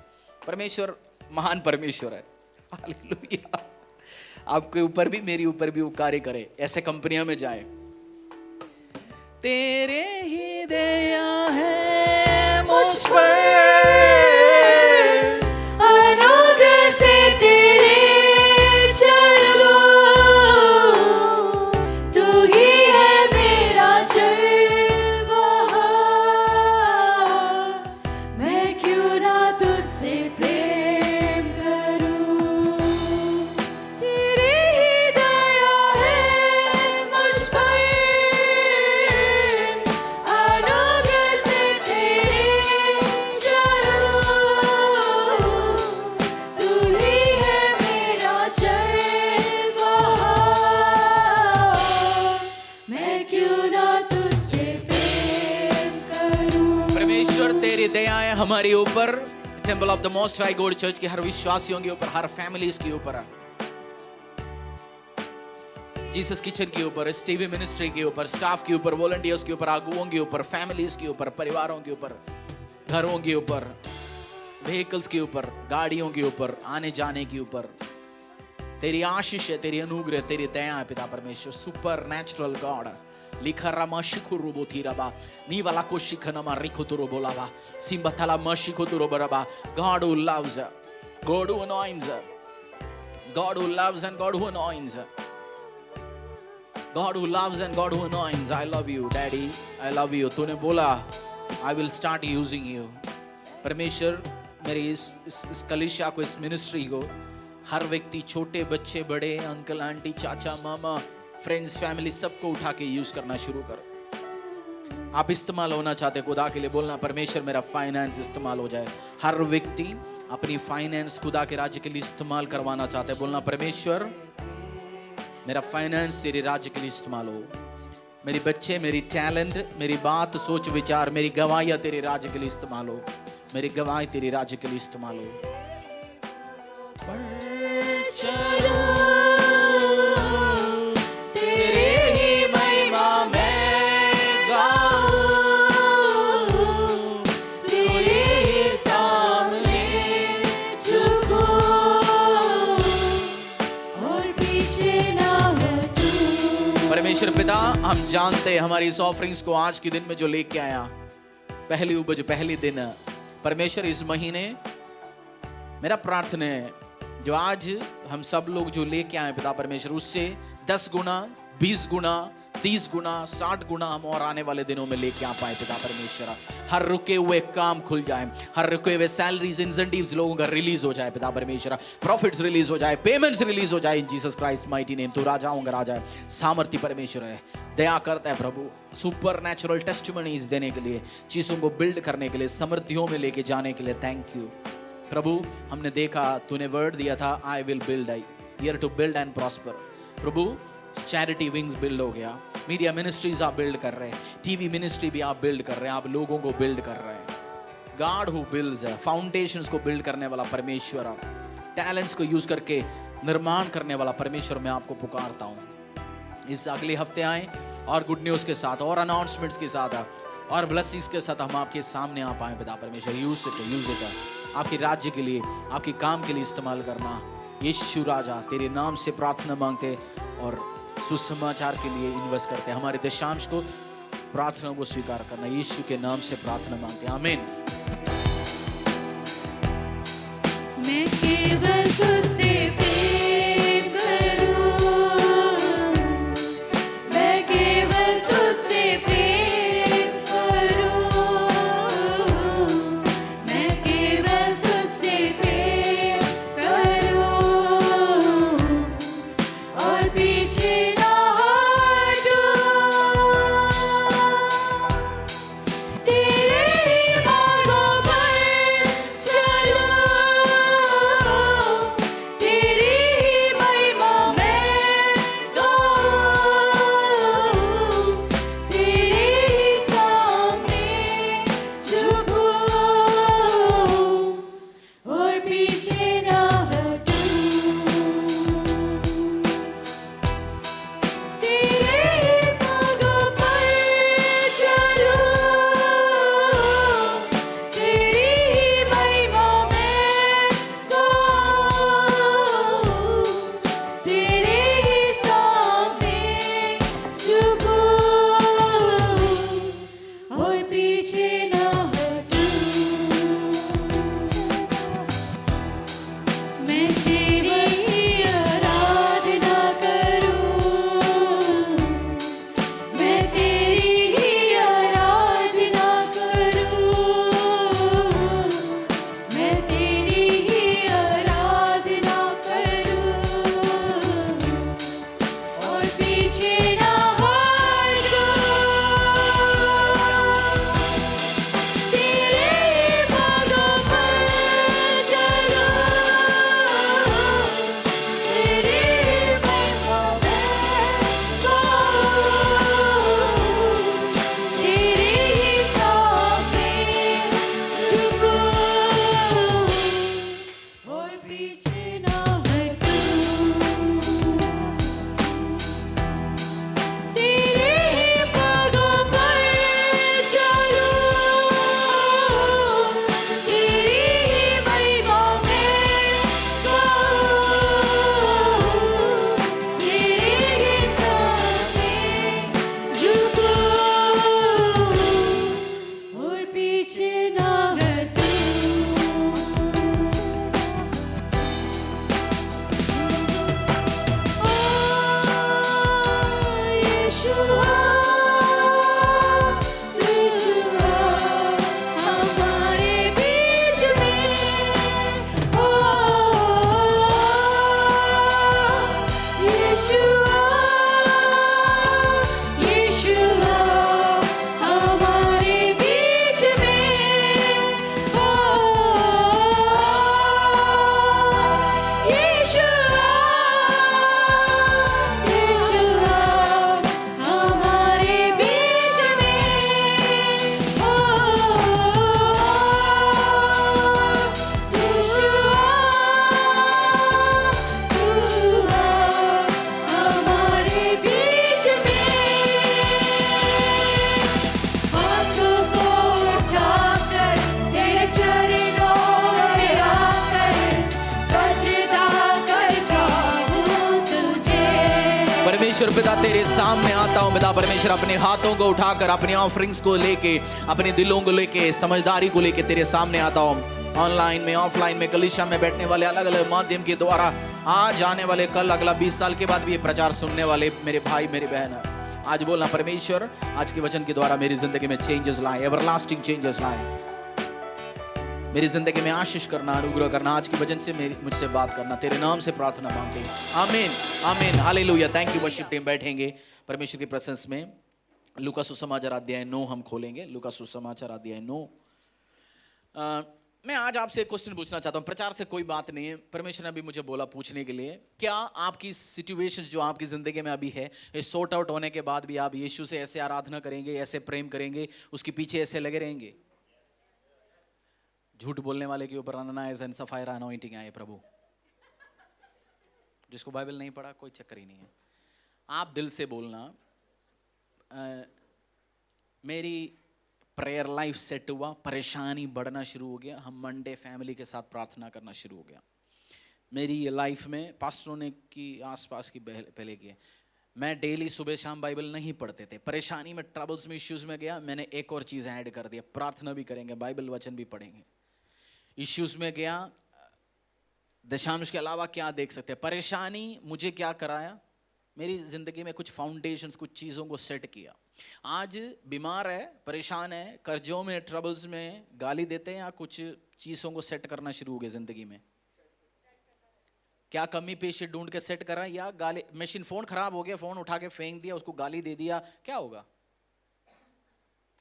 परमेश्वर महान परमेश्वर है। हालेलुया। आपके ऊपर भी, मेरे ऊपर भी वो कार्य करे, ऐसे कंपनियों में जाए। तेरे ही दया है मुझ मुझ पर, अनुग्रह से तेरे चरणों, तू ही है मेरा चरवाहा, मैं क्यों ना तुझसे प्रेम करूं। तेरी ही दया है मुझ पर, अनुग्रह से तेरे चरणों, तू ही है मेरा चरवाहा, मैं क्यों ना तुझसे प्रेम करूं। परमेश्वर तेरी दयाएं हमारे ऊपर, temple of the most high God church के हर विश्वासियों के ऊपर, हर फैमिलीज के ऊपर, जीसस किचन के ऊपर, इस टीवी मिनिस्ट्री के ऊपर, स्टाफ के ऊपर, वॉलंटियर्स के ऊपर, आगुओं के ऊपर, फैमिलीज के ऊपर, परिवारों के ऊपर, घरों के ऊपर, व्हीकल्स के ऊपर, गाड़ियों के ऊपर, आने जाने के ऊपर तेरी आशीष है, तेरी अनुग्रह, तेरी दया है पिता परमेश्वर। सुपर नेचुरल गॉड लिखरा मशिकुरु बोथिराबा नीवाला को शिखनमा रिकुतुरु बोलाबा सिंबतला मशिकुतुरु बराबा। God who loves, God who anoints, God who loves and God who anoints, God who loves and God who anoints. I love you daddy, I love you. तूने बोला I will start using you. परमेश्वर मेरी इस कलीसिया को, इस ministry को, हर व्यक्ति, छोटे बच्चे, बड़े, अंकल आंटी, चाचा मामा, फ्रेंड्स, फैमिली, सबको उठा के यूज करना शुरू कर। आप इस्तेमाल होना चाहते खुदा के लिए, बोलना परमेश्वर मेरा फाइनेंस इस्तेमाल हो जाए। हर व्यक्ति अपनी फाइनेंस खुदा के राज्य के लिए इस्तेमाल करवाना चाहते, बोलना परमेश्वर मेरा फाइनेंस तेरे राज्य के लिए इस्तेमाल हो। मेरी बच्चे, मेरी टैलेंट, मेरी बात, सोच, विचार, मेरी गवाहियां तेरे राज्य के लिए इस्तेमाल हो। मेरी गवाही तेरे राज्य के लिए इस्तेमाल हो। तेरे ही महिमा में गाऊं, तेरे ही सामने झुको और पीछे ना हटूं। परमेश्वर पिता, हम जानते हैं हमारी इस ऑफरिंग्स को आज के दिन में जो लेके आया, पहली उपज, पहली दिन, परमेश्वर इस महीने मेरा प्रार्थना है जो आज हम सब लोग जो लेके आए पिता परमेश्वर, उससे 10 गुना, 20 गुना, 30 गुना, 60 गुना हम और आने वाले दिनों में लेके आ पाए पिता परमेश्वर। हर रुके हुए काम खुल जाए, हर रुके हुए सैलरीज, इंसेंटिव्स लोगों का रिलीज हो जाए पिता परमेश्वर, प्रॉफिट्स रिलीज हो जाए, पेमेंट्स रिलीज हो जाए इन जीसस क्राइस्ट माइटी नेम। तो राजाओं का राजा है, सामर्थ्य परमेश्वर है, दया करता है प्रभु, सुपर नेचुरल टेस्टिमनीज देने के लिए, चीजों को बिल्ड करने के लिए, समृद्धियों में लेके जाने के लिए थैंक यू प्रभु। हमने देखा तूने वर्ड दिया था, I will build, here to build and prosper. प्रभु चैरिटी विंग्स बिल्ड हो गया, मीडिया मिनिस्ट्रीज आप बिल्ड कर रहे हैं, टीवी मिनिस्ट्री भी आप बिल्ड कर रहे हैं, आप लोगों को बिल्ड कर रहे हैं। गॉड हु बिल्ड्स है, फाउंडेशंस को बिल्ड करने वाला परमेश्वर, टैलेंट्स को यूज करके निर्माण करने वाला परमेश्वर, मैं आपको पुकारता हूँ। इस अगले हफ्ते आए और गुड न्यूज के साथ और अनाउंसमेंट्स के साथ और ब्लेसिंग्स के साथ हम आपके सामने आ पाए पिता परमेश्वर। यूज इट आपके राज्य के लिए, आपके काम के लिए इस्तेमाल करना। यीशु राजा तेरे नाम से प्रार्थना मांगते और सुसमाचार के लिए इन्वेस्ट करते हैं। हमारे दशांश को, प्रार्थना को स्वीकार करना, यीशु के नाम से प्रार्थना मांगते हैं, आमीन। मैं केवल तुझसे प्रेम करूं, मैं केवल तुझसे प्रेम करूं, मैं केवल तुझसे प्रेम करूं और पीछे ना हटूं। तेरे ही पीछे ना हटूं, तेरे ही पगों पर चलूं, तेरी ही महिमा में गाऊं, तेरे ही सामने झुकूं और पीछे ना हटूं। यीशुआ, यीशुआ, हमारे बीच में, ओ यीशुआ, यीशुआ, हमारे बीच में, ओ यीशुआ, यीशुआ, हमारे बीच में, ओ हमारे बीच में। हाथों को उठाकर तेरे चरणों में आकर सजदा करता हूँ तुझे। परमेश्वर पिता तेरे सामने आता हूँ पिता परमेश्वर, अपने हाथों को उठाकर अपने ऑफरिंग्स को लेके, अपने दिलों को लेके, समझदारी को लेके तेरे सामने आता हूँ। ऑनलाइन में, ऑफलाइन में, कलीसिया में बैठने वाले, अलग अलग माध्यम के द्वारा आज आने वाले, कल, अगला 20 साल के बाद भी ये प्रचार सुनने वाले मेरे भाई मेरी बहन है, आज बोलना परमेश्वर आज के वचन के द्वारा मेरी जिंदगी में चेंजेस लाए, एवरलास्टिंग चेंजेस लाए, मेरी जिंदगी में आशीष करना, अनुग्रह करना, आज के वचन से मुझसे बात करना, तेरे नाम से प्रार्थना मांगते हैं, आमीन आमीन hallelujah. Thank you. Worship team बैठेंगे परमेश्वर की प्रेजेंस में। लूका सुसमाचार अध्याय 9 हम खोलेंगे। लूका सुसमाचार अध्याय 9। मैं आज आपसे एक क्वेश्चन पूछना चाहता हूँ। प्रचार से कोई बात नहीं है, परमेश्वर ने अभी मुझे बोला पूछने के लिए, क्या आपकी सिचुएशन जो आपकी जिंदगी में अभी है, ये सॉर्ट आउट होने के बाद भी आप यीशु से ऐसे आराधना करेंगे, ऐसे प्रेम करेंगे, उसके पीछे ऐसे लगे रहेंगे? झूठ बोलने वाले के ऊपर अनानाइज एंड सफायर अनॉइंटिंग आए प्रभु। जिसको बाइबल नहीं पढ़ा कोई चक्कर ही नहीं है। आप दिल से बोलना, मेरी प्रेयर लाइफ सेट हुआ, परेशानी बढ़ना शुरू हो गया, हम मंडे फैमिली के साथ प्रार्थना करना शुरू हो गया। मेरी ये लाइफ में पास्टरों ने की आसपास की पहले की, मैं डेली सुबह शाम बाइबल नहीं पढ़ते थे, परेशानी में, ट्रबल्स में, इश्यूज में गया, मैंने एक और चीज़ ऐड कर दिया, प्रार्थना भी करेंगे, बाइबल वचन भी पढ़ेंगे। इश्यूज में गया, दशांश के अलावा क्या देख सकते हैं, परेशानी मुझे क्या कराया, मेरी जिंदगी में कुछ फाउंडेशंस, कुछ चीज़ों को सेट किया। आज बीमार है, परेशान है, कर्जों में, ट्रबल्स में, गाली देते हैं या कुछ चीज़ों को सेट करना शुरू हो गया जिंदगी में? क्या कमी पेशी ढूंढ के सेट करा, या गाली, मशीन, फोन खराब हो गया, फोन उठा के फेंक दिया, उसको गाली दे दिया, क्या होगा?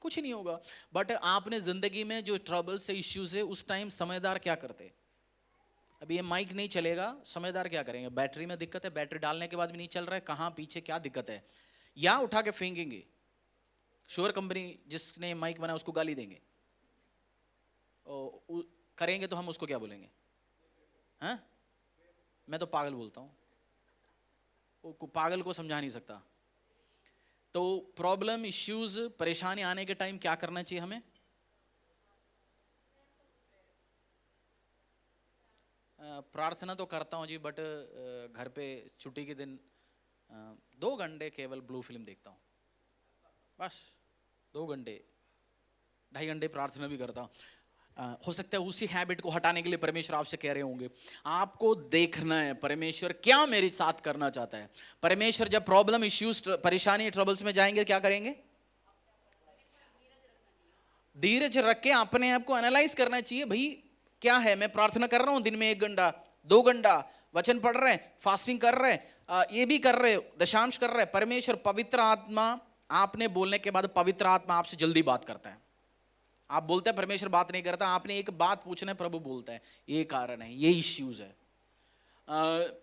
कुछ नहीं होगा। बट आपने जिंदगी में जो ट्रबल से इश्यूज है, उस टाइम समझदार क्या करते? अभी ये माइक नहीं चलेगा, समझदार क्या करेंगे? बैटरी में दिक्कत है, बैटरी डालने के बाद भी नहीं चल रहा है, कहाँ पीछे क्या दिक्कत है, या उठा के फेंकेंगे। श्योर कंपनी जिसने माइक बनाया उसको गाली देंगे, करेंगे तो हम उसको क्या बोलेंगे? हाँ, मैं तो पागल बोलता हूँ, पागल को समझा नहीं सकता। तो प्रॉब्लम, इश्यूज, परेशानी आने के टाइम क्या करना चाहिए हमें? प्रार्थना तो करता हूँ जी, बट घर पे छुट्टी के दिन 2 घंटे केवल ब्लू फिल्म देखता हूँ, बस 2 घंटे, 2.5 घंटे प्रार्थना भी करता हूँ। हो सकता है उसी हैबिट को हटाने के लिए परमेश्वर आपसे कह रहे होंगे, आपको देखना है परमेश्वर क्या मेरे साथ करना चाहता है। परमेश्वर जब प्रॉब्लम, इश्यूज, परेशानी, ट्रबल्स में जाएंगे, क्या करेंगे? धीरज रख के अपने आप को एनालाइज करना चाहिए, भाई क्या है, मैं प्रार्थना कर रहा हूं दिन में 1 घंटा 2 घंटा, वचन पढ़ रहे हैं, फास्टिंग कर रहे हैं, ये भी कर रहे, दशांश कर रहे हैं। परमेश्वर, पवित्र आत्मा, आपने बोलने के बाद पवित्र आत्मा आपसे जल्दी बात करता है। आप बोलते हैं परमेश्वर बात नहीं करता, आपने एक बात पूछना है, प्रभु बोलता है, ये कारण है, ये इश्यूज है।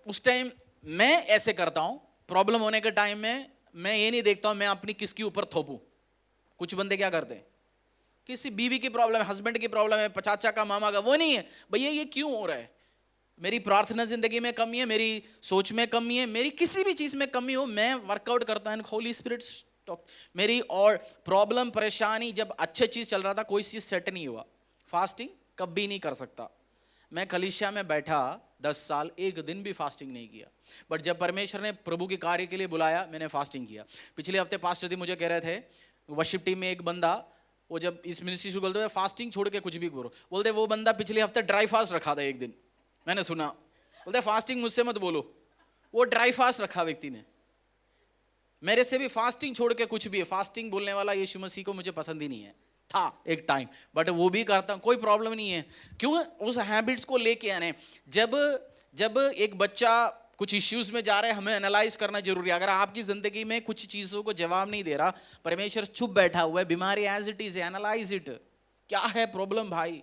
उस टाइम मैं ऐसे करता हूं, प्रॉब्लम होने के टाइम में मैं ये नहीं देखता हूं मैं अपनी किसके ऊपर थोपूं। कुछ बंदे क्या करते हैं, किसी बीवी की प्रॉब्लम है, हस्बैंड की प्रॉब्लम है, चाचा का, मामा का, वो नहीं है भैया ये क्यों हो रहा है, मेरी प्रार्थना जिंदगी में कमी है, मेरी सोच में कमी है, मेरी किसी भी चीज में कमी हो, मैं वर्कआउट करता हूँ, होली स्पिरिट टॉक। मेरी और प्रॉब्लम परेशानी, जब अच्छे चीज चल रहा था कोई चीज सेट नहीं हुआ, फास्टिंग कभी नहीं कर सकता। मैं कलीसिया में बैठा 10 साल, एक दिन भी फास्टिंग नहीं किया, बट जब परमेश्वर ने प्रभु के कार्य के लिए बुलाया मैंने फास्टिंग किया। पिछले हफ्ते पास्टर जी मुझे कह रहे थे, वर्शिप टीम में एक बंदा, वो जब इस मिनिस्ट्री शुरू करते हुए फास्टिंग छोड़ के कुछ भी करो, बोलते वो बंदा पिछले हफ्ते ड्राई फास्ट रखा था एक दिन, मैंने सुना, बोलते फास्टिंग मुझसे मत बोलो, वो ड्राई फास्ट रखा व्यक्ति ने। मेरे से भी फास्टिंग छोड़ के कुछ भी है, फास्टिंग बोलने वाला यीशु मसीह को मुझे पसंद ही नहीं है, था एक टाइम, बट वो भी करता हूं, कोई प्रॉब्लम नहीं है। क्यों? उस हैबिट्स को लेके आने। जब एक बच्चा कुछ इश्यूज में जा रहा है, हमें एनालाइज करना जरूरी है। अगर आपकी जिंदगी में कुछ चीजों को जवाब नहीं दे रहा, परमेश्वर चुप बैठा हुआ है, बीमारी as it is, analyse it, क्या है प्रॉब्लम भाई।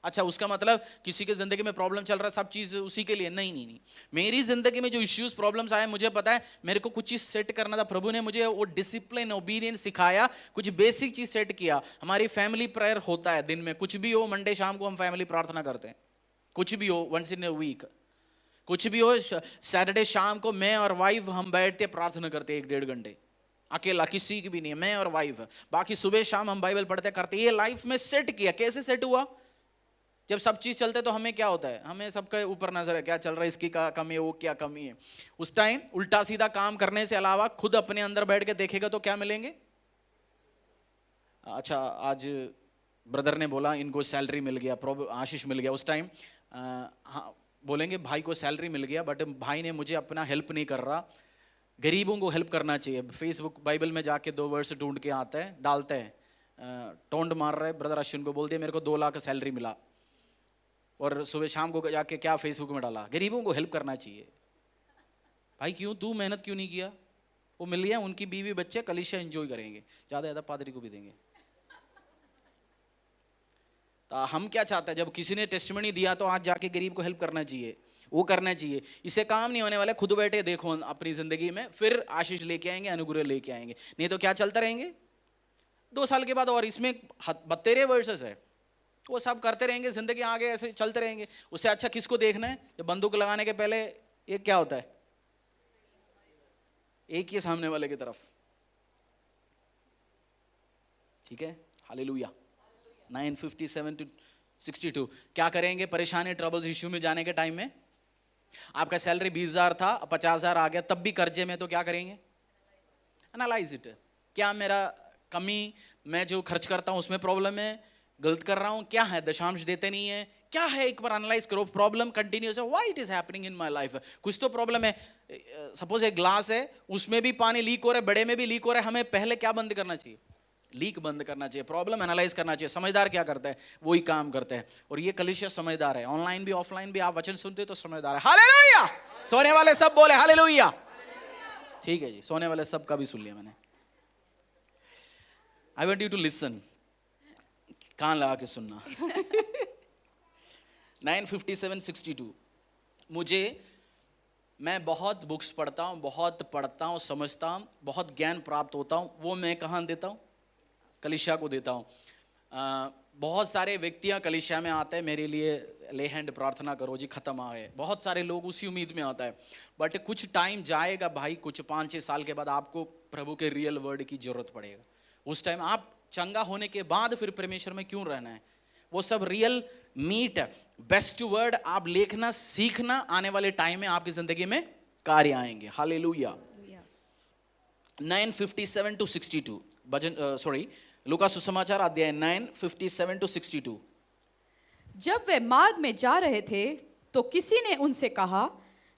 अच्छा, उसका मतलब किसी के जिंदगी में प्रॉब्लम चल रहा है सब चीज उसी के लिए, नहीं। मेरी जिंदगी में जो इश्यूज प्रॉब्लम्स आए, मुझे पता है मेरे को कुछ चीज सेट करना था, प्रभु ने मुझे वो डिसिप्लिन ओबीडियंस सिखाया, कुछ बेसिक चीज सेट किया। हमारी फैमिली प्रेयर होता है दिन में, कुछ भी हो, मंडे शाम को हम फैमिली प्रार्थना करते हैं, कुछ भी हो, वंस इन ए वीक, कुछ भी हो, सैटरडे शाम को मैं और वाइफ हम बैठते प्रार्थना करते 1-1.5 घंटे, अकेला, किसी की भी नहीं, मैं और वाइफ। बाकी सुबह शाम हम बाइबल पढ़ते करते। ये लाइफ में सेट किया। कैसे सेट हुआ? जब सब चीज चलते तो हमें क्या होता है, हमें सबके ऊपर नजर है, क्या चल रहा है, इसकी क्या कमी है, वो क्या कमी है। उस टाइम उल्टा सीधा काम करने से अलावा खुद अपने अंदर बैठ के देखेगा तो क्या मिलेंगे। अच्छा, आज ब्रदर ने बोला इनको सैलरी मिल गया, आशीष मिल गया, उस टाइम हाँ बोलेंगे भाई को सैलरी मिल गया, बट भाई ने मुझे अपना हेल्प नहीं कर रहा। गरीबों को हेल्प करना चाहिए। फेसबुक बाइबल में जाके 2 वर्स ढूंढ के आता है, डालते हैं, टोंड मार रहे ब्रदर अश्विन को, बोल दिया मेरे को 2 लाख सैलरी मिला, और सुबह शाम को जाके क्या फेसबुक में डाला, गरीबों को हेल्प करना चाहिए। भाई क्यों, तू मेहनत क्यों नहीं किया? वो मिल गया, उनकी बीवी बच्चे कलीसिया एंजॉय करेंगे, ज़्यादा पादरी को भी देंगे। तो हम क्या चाहते हैं, जब किसी ने टेस्टिमनी दिया तो आज जाके गरीब को हेल्प करना चाहिए, वो करना चाहिए। इससे काम नहीं होने वाला, खुद बैठे देखो अपनी जिंदगी में, फिर आशीष लेके आएंगे, अनुग्रह लेके आएंगे। नहीं तो क्या चलते रहेंगे 2 साल के बाद, और इसमें 72 वर्सेस है, वो सब करते रहेंगे, जिंदगी आगे ऐसे चलते रहेंगे। उससे अच्छा किसको देखना है? जब बंदूक लगाने के पहले एक क्या होता है, एक ही सामने वाले की तरफ, ठीक है। हालेलुया। 9:57 to 62 क्या करेंगे? परेशानी, ट्रबल्स, इश्यू में जाने के टाइम में आपका सैलरी 20,000 था, 50,000 आ गया, तब भी कर्जे में, तो क्या करेंगे? Analyse it. क्या मेरा कमी, मैं जो खर्च करता हूं उसमें प्रॉब्लम है, गलत कर रहा हूं, क्या है, दशांश देते नहीं है, क्या है, एक बार एनालाइज करो। प्रॉब्लम कंटिन्यूस है, why it is happening in my life, कुछ तो प्रॉब्लम है। सपोज एक ग्लास है, उसमें भी पानी लीक हो रहा है, बड़े में भी लीक हो रहा है, हमें पहले क्या बंद करना चाहिए? लीक बंद करना चाहिए, प्रॉब्लम एनालाइज करना चाहिए। समझदार क्या करता है? वही काम करता है, और ये कलीसिया समझदार है। ऑनलाइन भी ऑफलाइन भी आप वचन सुनते हो तो समझदार है। हालेलुया। सोने वाले सब बोले हालेलुया। ठीक है जी, सोने वाले सब का भी सुन लिया मैंने। I want you to listen, कान लगा के सुनना। 9:57-62 मैं बहुत बुक्स पढ़ता हूँ, बहुत पढ़ता हूँ, समझता हूँ, बहुत ज्ञान प्राप्त होता हूँ। वो मैं कहाँ देता हूँ? कलीसिया को देता हूँ। बहुत सारे व्यक्तियाँ कलीसिया में आते हैं, मेरे लिए ले हैंड प्रार्थना करो जी, खत्म आ गए। बहुत सारे लोग उसी उम्मीद में आता है, बट कुछ टाइम जाएगा भाई, कुछ 5-6 साल के बाद आपको प्रभु के रियल वर्ड की जरूरत पड़ेगा। उस टाइम आप चंगा होने के बाद फिर परमेश्वर में क्यों रहना है? वो सब रियल मीट, बेस्ट वर्ड आप लेखना सीखना, आने वाले टाइम में आपकी जिंदगी में कार्य आएंगे। हालेलुया। 9:57-62 भजन लूका सुसमाचार अध्याय 9:57-62। जब वे मार्ग में जा रहे थे तो किसी ने उनसे कहा,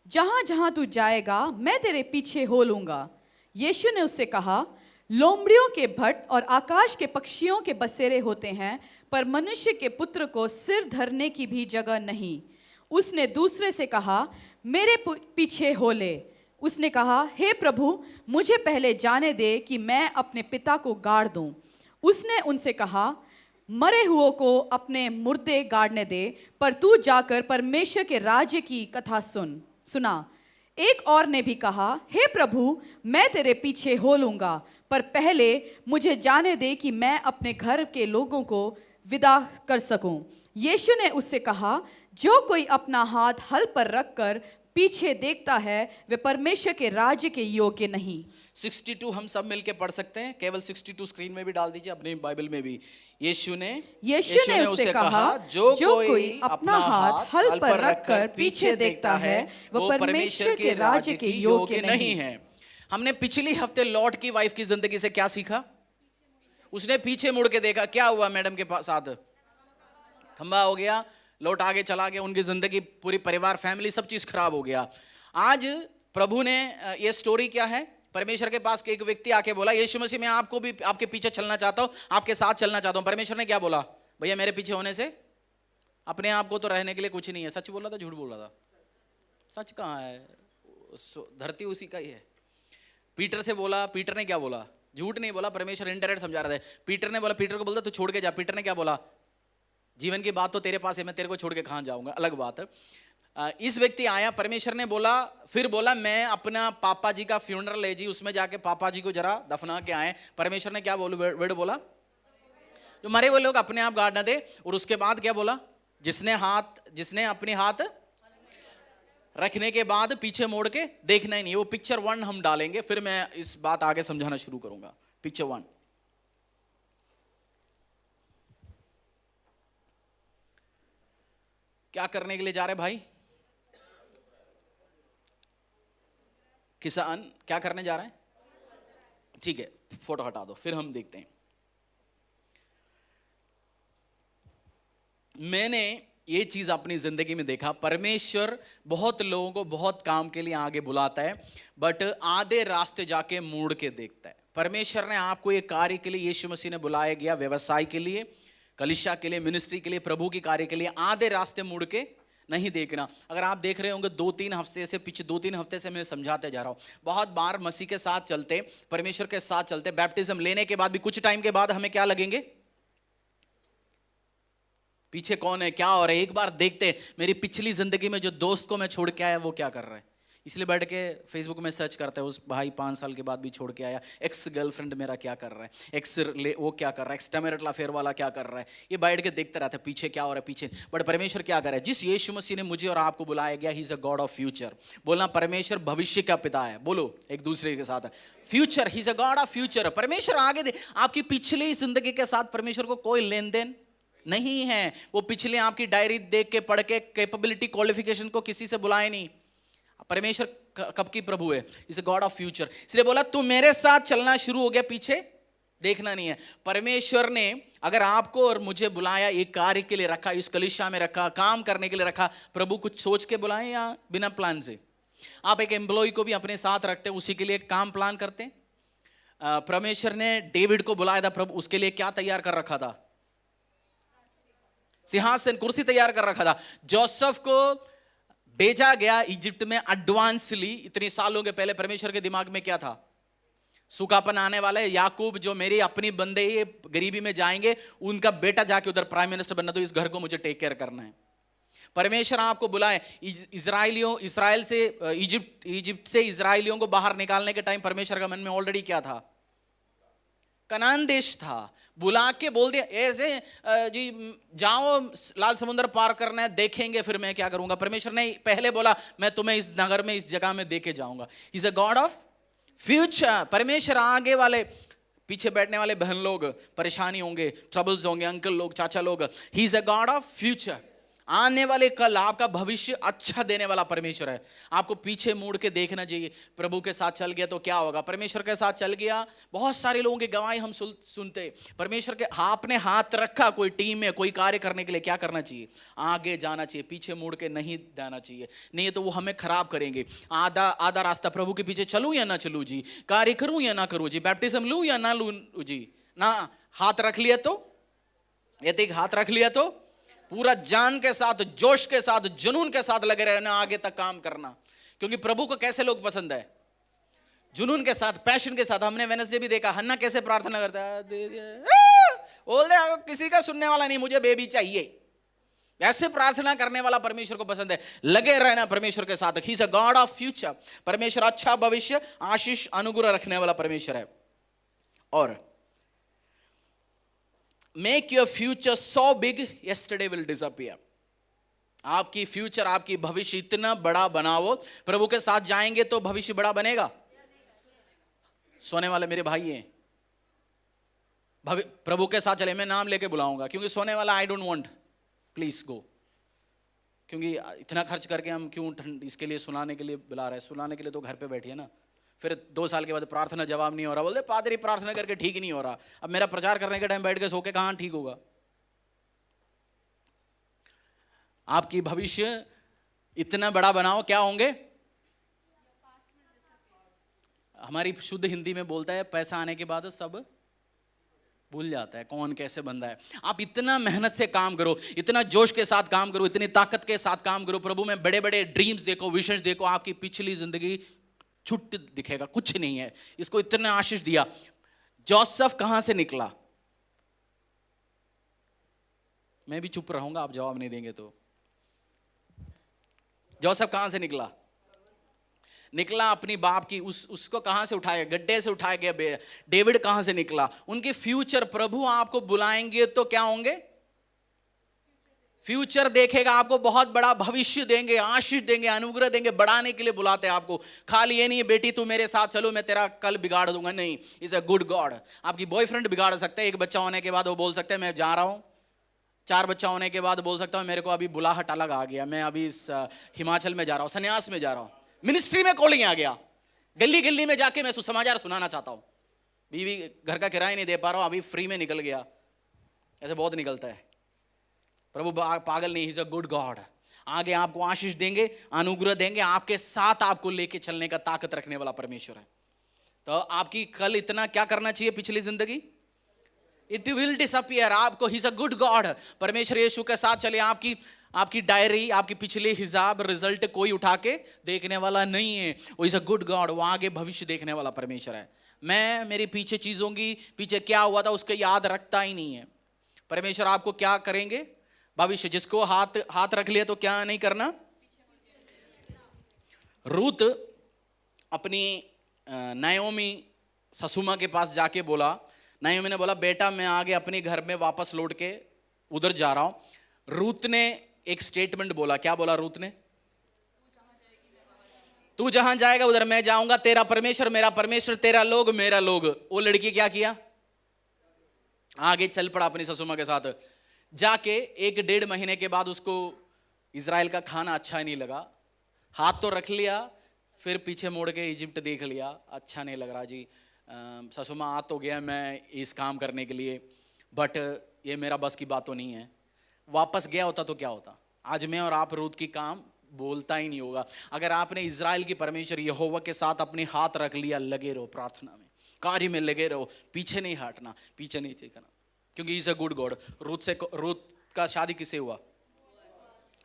जहां जहां तू जाएगा मैं तेरे पीछे हो लूंगा। यीशु ने उससे कहा, लोमड़ियों के भट्ट और आकाश के पक्षियों के बसेरे होते हैं, पर मनुष्य के पुत्र को सिर धरने की भी जगह नहीं। उसने दूसरे से कहा, मेरे पीछे हो ले। उसने कहा, हे प्रभु, मुझे पहले जाने दे कि मैं अपने पिता को गाड़ दूं। उसने उनसे कहा, मरे हुओं को अपने मुर्दे गाड़ने दे, पर तू जाकर परमेश्वर के राज्य की कथा सुना। एक और ने भी कहा, हे प्रभु, मैं तेरे पीछे हो लूंगा, पर पहले मुझे जाने दे कि मैं अपने घर के लोगों को विदा कर सकूं। यीशु ने उससे कहा, जो कोई अपना हाथ हल पर रखकर पीछे देखता है वे परमेश्वर के राज्य के योग्य नहीं। 62 हम सब मिलके पढ़ सकते हैं, केवल 62 स्क्रीन में भी डाल दीजिए, अपनी बाइबल में भी। यीशु ने उससे कहा, जो कोई अपना हाथ हल पर रखकर पीछे देखता है वो परमेश्वर के राज्य के योग्य नहीं है। हमने पिछली हफ्ते लॉट की वाइफ की जिंदगी से क्या सीखा? उसने पीछे मुड़ के देखा, क्या हुआ मैडम के साथ? खंबा हो गया, लौट आगे चला गया, उनकी जिंदगी, पूरी परिवार, फैमिली, सब चीज खराब हो गया। आज प्रभु ने ये स्टोरी क्या है, परमेश्वर के पास एक व्यक्ति आके बोला, यीशु मसीह मैं आपको भी आपके पीछे चलना चाहता हूं, आपके साथ चलना चाहता हूं। परमेश्वर ने क्या बोला? भैया मेरे पीछे होने से अपने आप को तो रहने के लिए कुछ नहीं है। सच बोल रहा था, झूठ बोल रहा था? सच कहाँ है? धरती उसी का ही है। पीटर से बोला, पीटर ने क्या बोला? झूठ नहीं बोला, परमेश्वर इंडायरेक्ट समझा रहा था। पीटर ने बोला, पीटर को बोलता तू छोड़ के जा। पीटर ने क्या बोला? जीवन की बात तो तेरे पास है, मैं तेरे को छोड़ के कहाँ जाऊंगा, अलग बात है। इस व्यक्ति आया, परमेश्वर ने बोला, फिर बोला मैं अपना पापा जी का फ्यूनरल ले जी, उसमें जाके पापा जी को जरा दफना के आए। परमेश्वर ने क्या वर्ड बोला? जो मरे हुए लोग अपने आप गाड़ ना दे। और उसके बाद क्या बोला? जिसने अपने हाथ रखने के बाद पीछे मोड़ के देखना ही नहीं। वो पिक्चर 1 हम डालेंगे, फिर मैं इस बात आगे समझाना शुरू करूंगा। पिक्चर 1 क्या करने के लिए जा रहे भाई? किसान क्या करने जा रहे हैं? ठीक है, फोटो हटा दो, फिर हम देखते हैं। मैंने ये चीज अपनी जिंदगी में देखा, परमेश्वर बहुत लोगों को बहुत काम के लिए आगे बुलाता है, बट आधे रास्ते जाके मुड़ के देखता है। परमेश्वर ने आपको ये कार्य के लिए, यीशु मसीह ने बुलाया गया, व्यवसाय के लिए, कलीसिया के लिए, मिनिस्ट्री के लिए, प्रभु की कार्य के लिए, आधे रास्ते मुड़ के नहीं देखना। अगर आप देख रहे होंगे 2-3 हफ्ते से, पीछे 2-3 हफ्ते से मैं समझाते जा रहा हूं, बहुत बार मसीह के साथ चलते, परमेश्वर के साथ चलते, बैप्टिज्म लेने के बाद भी कुछ टाइम के बाद हमें क्या लगेंगे? पीछे कौन है, क्या हो रहा है। एक बार देखते, मेरी पिछली जिंदगी में जो दोस्त को मैं छोड़ के आया वो क्या कर रहा है। इसलिए बैठ के फेसबुक में सर्च करते हैं, उस भाई 5 साल के बाद भी छोड़ के आया, एक्स गर्लफ्रेंड मेरा क्या कर रहा है, एक्स वो क्या कर रहा है, एक्सट्रामैरिटल अफेयर वाला क्या कर रहा है। ये बैठ के देखते रहते हैं पीछे क्या हो रहा है पीछे। बट परमेश्वर क्या कर रहा है? जिस यीशु मसीह ने मुझे और आपको बुलाया गया, ही is a God of future. बोलना, परमेश्वर भविष्य का पिता है। बोलो एक दूसरे के साथ, future, he is a God of future. परमेश्वर आगे दे, आपकी पिछली जिंदगी के साथ परमेश्वर को कोई लेन देन नहीं है। वो पिछले आपकी डायरी देख के, पढ़ के, कैपेबिलिटी, क्वालिफिकेशन को किसी से बुलाए नहीं। परमेश्वर कब की प्रभु है? Is a God of future. इसलिए बोला तू मेरे साथ चलना शुरू हो गया, पीछे देखना नहीं है। परमेश्वर ने अगर आपको और मुझे बुलाया, एक कार्य के लिए रखा, इस कलीसिया में रखा, काम करने के लिए रखा, प्रभु कुछ सोच के बुलाए या बिना प्लान से? आप एक एम्प्लॉय को भी अपने साथ रखते, उसी के लिए काम प्लान करते। परमेश्वर ने डेविड को बुलाया था, प्रभु उसके लिए क्या तैयार कर रखा था? सिंहासन, कुर्सी तैयार कर रखा था। जोसेफ को भेजा गया इजिप्ट में एडवांसली, इतने सालों के पहले परमेश्वर के दिमाग में क्या था? सूखापन आने वाला है, याकूब जो मेरी अपनी बंदे ये गरीबी में जाएंगे, उनका बेटा जाके उधर प्राइम मिनिस्टर बनना, तो इस घर को मुझे टेक केयर करना है। परमेश्वर आपको बुलाए। इजराइल से इजिप्ट से इजराइलियों को बाहर निकालने के टाइम परमेश्वर का मन में ऑलरेडी क्या था? कनान देश था। बुला के बोल दिया ऐसे, जी जाओ लाल समुद्र पार करना है, देखेंगे फिर मैं क्या करूंगा। परमेश्वर ने पहले बोला मैं तुम्हें इस नगर में, इस जगह में देके जाऊंगा। ही is a God of future. परमेश्वर आगे वाले, पीछे बैठने वाले बहन लोग परेशानी होंगे, ट्रबल्स होंगे, अंकल लोग, चाचा लोग, ही is a God of future. आने वाले कल आपका भविष्य अच्छा देने वाला परमेश्वर है। आपको पीछे मुड़ के देखना चाहिए। प्रभु के साथ चल गया तो क्या होगा? परमेश्वर के साथ चल गया, बहुत सारे लोगों की गवाही हम सुनते। परमेश्वर के आपने हाथ रखा कोई टीम में, कोई कार्य करने के लिए, क्या करना चाहिए? आगे जाना चाहिए, पीछे मुड़ के नहीं जाना चाहिए। नहीं तो वो हमें खराब करेंगे। आधा रास्ता प्रभु के पीछे चलूं या ना चलूं जी, कार्य करूं या ना करूं जी, बैप्टिज्म लूं या ना लूं जी, ना हाथ रख लिया तो, यदि हाथ रख लिया तो पूरा जान के साथ, जोश के साथ, जुनून के साथ लगे रहना, आगे तक काम करना। क्योंकि प्रभु को कैसे लोग पसंद है? जुनून के साथ, पैशन के साथ। हमने वेडनेसडे भी देखा, हन्ना कैसे प्रार्थना करता है, बोल दे किसी का सुनने वाला नहीं, मुझे बेबी चाहिए। ऐसे प्रार्थना करने वाला परमेश्वर को पसंद है। लगे रहना परमेश्वर के साथ। ही is a God of future. परमेश्वर अच्छा भविष्य, आशीष, अनुग्रह रखने वाला परमेश्वर है। और make your future so big, yesterday will disappear. आपकी फ्यूचर, आपकी भविष्य इतना बड़ा बनाओ, प्रभु के साथ जाएंगे तो भविष्य बड़ा बनेगा। सोने वाले मेरे भाई हैं, प्रभु के साथ चले, मैं नाम लेके बुलाऊंगा, क्योंकि सोने वाला I don't want, please go. क्योंकि इतना खर्च करके हम क्यों इसके लिए सुनाने के लिए बुला रहे हैं? सुनाने के लिए तो घर पे बैठिए ना। फिर 2 साल के बाद प्रार्थना जवाब नहीं हो रहा, बोलते पादरी प्रार्थना करके ठीक नहीं हो रहा। अब मेरा प्रचार करने के टाइम बैठ के सो के कहां ठीक होगा? आपकी भविष्य इतना बड़ा बनाओ, क्या होंगे? हमारी शुद्ध हिंदी में बोलता है, पैसा आने के बाद सब भूल जाता है कौन कैसे बंदा है। आप इतना मेहनत से काम करो, इतना जोश के साथ काम करो, इतनी ताकत के साथ काम करो, प्रभु में बड़े बड़े ड्रीम्स देखो, विशेष देखो, आपकी पिछली जिंदगी छुट्टी दिखेगा, कुछ नहीं है। इसको इतना आशीष दिया। जोसेफ कहां से निकला? मैं भी चुप रहूंगा, आप जवाब नहीं देंगे तो। जोसेफ कहां से निकला? निकला अपनी बाप की उसको कहां से उठाया? गड्ढे से उठाया गया। डेविड कहां से निकला? उनके फ्यूचर, प्रभु आपको बुलाएंगे तो क्या होंगे? फ्यूचर देखेगा, आपको बहुत बड़ा भविष्य देंगे, आशीष देंगे, अनुग्रह देंगे, बढ़ाने के लिए बुलाते हैं आपको। खाली ये नहीं है बेटी तू मेरे साथ चलो मैं तेरा कल बिगाड़ दूंगा, नहीं। Is a good God. आपकी बॉयफ्रेंड बिगाड़ सकता है, 1 बच्चा होने के बाद वो बोल सकते हैं मैं जा रहा हूं। 4 बच्चा होने के बाद बोल सकता हूं मेरे को अभी बुलाहट अलग आ गया, मैं अभी इस हिमाचल में जा रहा हूं, संन्यास में जा रहा हूं, मिनिस्ट्री में कॉलिंग आ गया, गली गली में जाके मैं सुसमाचार सुनाना चाहता हूं, बीवी घर का किराया नहीं दे पा रहा हूं, अभी फ्री में निकल गया। ऐसे बहुत निकलता है। प्रभु पागल नहीं, ही इज अ गुड गॉड। आगे आपको आशीष देंगे, अनुग्रह देंगे, आपके साथ आपको लेके चलने का ताकत रखने वाला परमेश्वर है। तो आपकी कल इतना क्या करना चाहिए? पिछली जिंदगी इट विल डिसअपियर। आपको he is a good God. परमेश्वर यीशु के साथ चले। आपकी डायरी, आपकी पिछले हिसाब रिजल्ट कोई उठा के देखने वाला नहीं है। वो इज अ गुड गॉड। वो आगे भविष्य देखने वाला परमेश्वर है। मैं मेरी पीछे चीजों की, पीछे क्या हुआ था उसको याद रखता ही नहीं है। परमेश्वर आपको क्या करेंगे? भविष्य। जिसको हाथ रख लिया तो क्या नहीं करना? रूत अपनी नायोमी ससुमा के पास जाके बोला, नायोमी ने बोला बेटा मैं आगे अपने घर में वापस लौट के उधर जा रहा हूं। रूत ने एक स्टेटमेंट बोला। क्या बोला रूत ने? तू जहां जाएगा उधर मैं जाऊंगा, तेरा परमेश्वर मेरा परमेश्वर, तेरा लोग मेरा लोग। वो लड़की क्या किया? आगे चल पड़ा अपनी ससुमा के साथ। जाके 1-1.5 महीने के बाद उसको इजराइल का खाना अच्छा नहीं लगा। हाथ तो रख लिया, फिर पीछे मोड़ के इजिप्ट देख लिया, अच्छा नहीं लग रहा जी, ससुमा आ तो गया मैं इस काम करने के लिए, बट ये मेरा बस की बात तो नहीं है। वापस गया होता तो क्या होता? आज मैं और आप रूत की काम बोलता ही नहीं होगा। अगर आपने इजराइल की परमेश्वर यहोवा के साथ अपने हाथ रख लिया, लगे रहो प्रार्थना में, कार्य में लगे रहो, पीछे नहीं हटना, पीछे नहीं देखना, क्योंकि is a good God. Ruth का शादी किससे हुआ?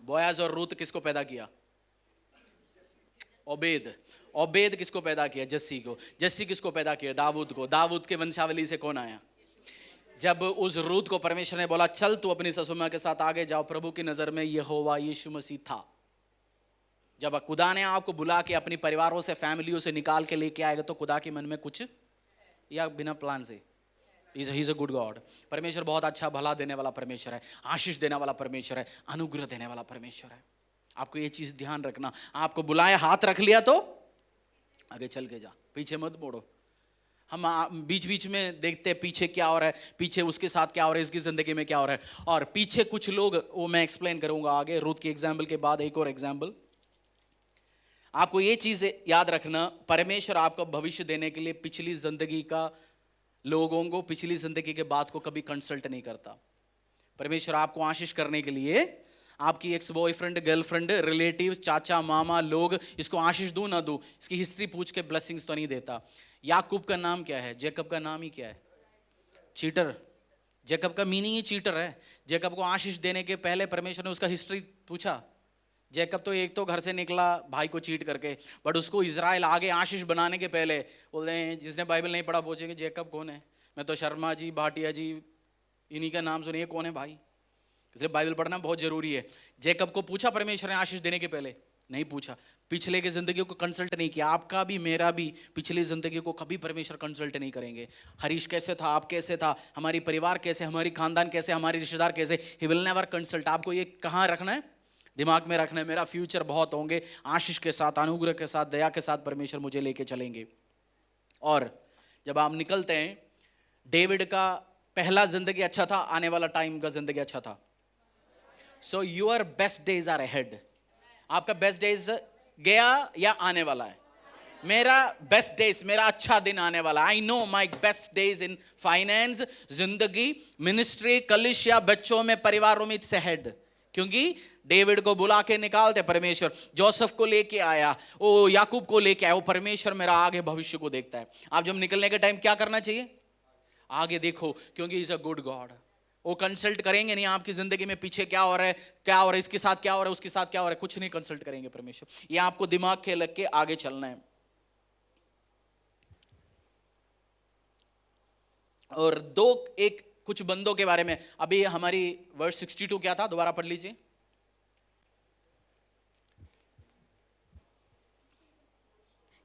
बोयाज। और रूत किसको पैदा किया? ओबेद किसको पैदा किया? जस्सी को। जस्सी किसको पैदा किया? दाऊद को। दाऊद के वंशावली से कौन आया? जब उस रूत को परमेश्वर ने बोला चल तू अपनी ससुमा के साथ आगे जाओ, प्रभु की नजर में यहोवा यीशु मसीह था। जब खुदा ने आपको बुला के अपनी परिवारों से, फैमिलियों से निकाल के लेके आएगा तो खुदा के मन में कुछ या बिना प्लान से, ही इज अ गुड गॉड। परमेश्वर बहुत अच्छा भला देने वाला परमेश्वर है, आशीष देने वाला परमेश्वर है, अनुग्रह देने वाला परमेश्वर है। आपको ये चीज ध्यान रखना। आपको बुलाया, हाथ रख लिया तो आगे चल के जा, पीछे मत मोड़ो। हम बीच बीच में देखते हैं पीछे क्या हो रहा है, पीछे उसके साथ क्या हो रहा है, इसकी जिंदगी में क्या हो रहा है। और पीछे कुछ लोग, वो मैं एक्सप्लेन करूंगा आगे। रूत की एग्जाम्पल के बाद एक और एग्जाम्पल। आपको ये चीज याद रखना, परमेश्वर आपको भविष्य देने के लिए पिछली जिंदगी का लोगों को, पिछली जिंदगी के बाद को कभी कंसल्ट नहीं करता। परमेश्वर आपको आशीष करने के लिए आपकी एक्स बॉयफ्रेंड, गर्लफ्रेंड, रिलेटिव्स, चाचा मामा लोग, इसको आशीष दूं ना दूं, इसकी हिस्ट्री पूछ के ब्लेसिंग्स तो नहीं देता। याकूब का नाम क्या है? जेकब का नाम ही क्या है? चीटर। जेकब का मीनिंग ही चीटर है। जेकब को आशीष देने के पहले परमेश्वर ने उसका हिस्ट्री पूछा। जेकब तो एक तो घर से निकला भाई को चीट करके, बट उसको इजराइल आगे आशीष बनाने के पहले बोलते हैं, जिसने बाइबल नहीं पढ़ा पूछेंगे जेकब कौन है? मैं तो शर्मा जी, भाटिया जी, इन्हीं का नाम सुनिए, कौन है भाई? इसलिए बाइबल पढ़ना बहुत जरूरी है। जेकब को पूछा परमेश्वर ने आशीष देने के पहले? नहीं पूछा। पिछले की जिंदगी को कंसल्ट नहीं किया। आपका भी मेरा भी पिछली जिंदगी को कभी परमेश्वर कंसल्ट नहीं करेंगे। हरीश कैसे था, आप कैसे था, हमारी परिवार कैसे, हमारी खानदान कैसे, हमारे रिश्तेदार कैसे, ही विल नेवर कंसल्ट। आपको ये कहाँ रखना है? दिमाग में रखना है, मेरा फ्यूचर बहुत होंगे, आशीष के साथ, अनुग्रह के साथ, दया के साथ परमेश्वर मुझे लेके चलेंगे। और जब आप निकलते हैं, डेविड का पहला जिंदगी अच्छा था, आने वाला टाइम का जिंदगी अच्छा था। So your best days are ahead. आपका बेस्ट डेज गया या आने वाला है? मेरा बेस्ट डेज, मेरा अच्छा दिन आने वाला। आई know my best days in finance, जिंदगी, मिनिस्ट्री, कलिसिया, बच्चों में, परिवारों में, इट्स अहेड। क्योंकि डेविड को बुला के निकालते परमेश्वर, जोसेफ को लेके आया, ओ याकूब को लेके आया, वो परमेश्वर मेरा आगे भविष्य को देखता है। आप जब निकलने के टाइम क्या करना चाहिए? आगे देखो, क्योंकि इज अ गुड गॉड। वो कंसल्ट करेंगे नहीं आपकी जिंदगी में पीछे क्या हो रहा है, क्या हो रहा है, इसके साथ क्या हो रहा है, उसके साथ क्या हो रहा है, कुछ नहीं कंसल्ट करेंगे परमेश्वर। ये आपको दिमाग के लग के आगे चलना है। और कुछ बंदों के बारे में, अभी हमारी वर्स 62 क्या था, दोबारा पढ़ लीजिए।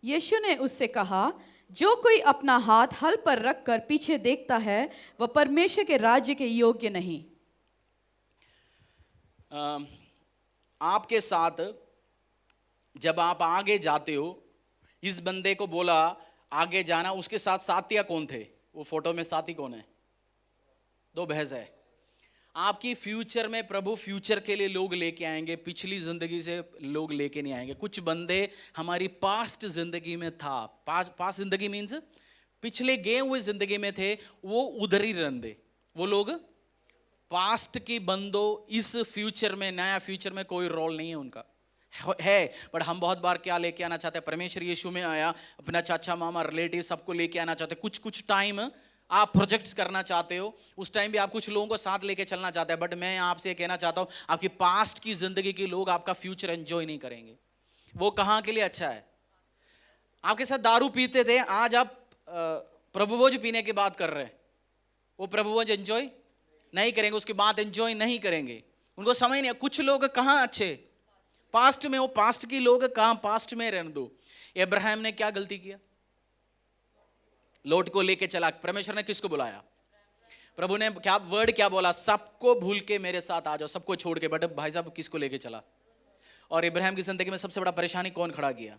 यीशु ने उससे कहा, जो कोई अपना हाथ हल पर रखकर पीछे देखता है वह परमेश्वर के राज्य के योग्य नहीं। आपके साथ जब आप आगे जाते हो, इस बंदे को बोला आगे जाना, उसके साथ साथिया कौन थे? वो फोटो में साथी कौन है? दो भैंस है। आपकी फ्यूचर में प्रभु फ्यूचर के लिए लोग लेके आएंगे, पिछली जिंदगी से लोग लेके नहीं आएंगे। कुछ बंदे हमारी पास्ट जिंदगी में था, पास्ट जिंदगी मीन्स पिछले गए हुए जिंदगी में थे, वो उधर ही रहते। वो लोग पास्ट की बंदो, इस फ्यूचर में, नया फ्यूचर में कोई रोल नहीं है उनका है। बट हम बहुत बार क्या लेके आना चाहते हैं? परमेश्वर यीशु में आया, अपना चाचा मामा रिलेटिव सबको लेके आना चाहते हैं। कुछ टाइम आप प्रोजेक्ट्स करना चाहते हो, उस टाइम भी आप कुछ लोगों को साथ लेके चलना चाहते हैं। बट मैं आपसे कहना चाहता हूं, आपकी पास्ट की जिंदगी के लोग आपका फ्यूचर एंजॉय नहीं करेंगे। वो कहां के लिए अच्छा है? आपके साथ दारू पीते थे, आज आप प्रभुभोज पीने की बात कर रहे हैं, वो प्रभुभोज एंजॉय नहीं करेंगे, उसकी बात एंजॉय नहीं करेंगे, उनको समझ नहीं। कुछ लोग कहां अच्छे? पास्ट में। वो पास्ट की लोग कहां? पास्ट में रहने दो। अब्राहम ने क्या गलती किया? लोट को लेके चला। परमेश्वर ने किसको बुलाया? प्रभु ने क्या वर्ड क्या बोला? सबको भूल के मेरे साथ आ जाओ, सबको छोड़ के। बट भाई साहब किसको लेके चला? और इब्राहिम की जिंदगी में सबसे बड़ा परेशानी कौन खड़ा किया?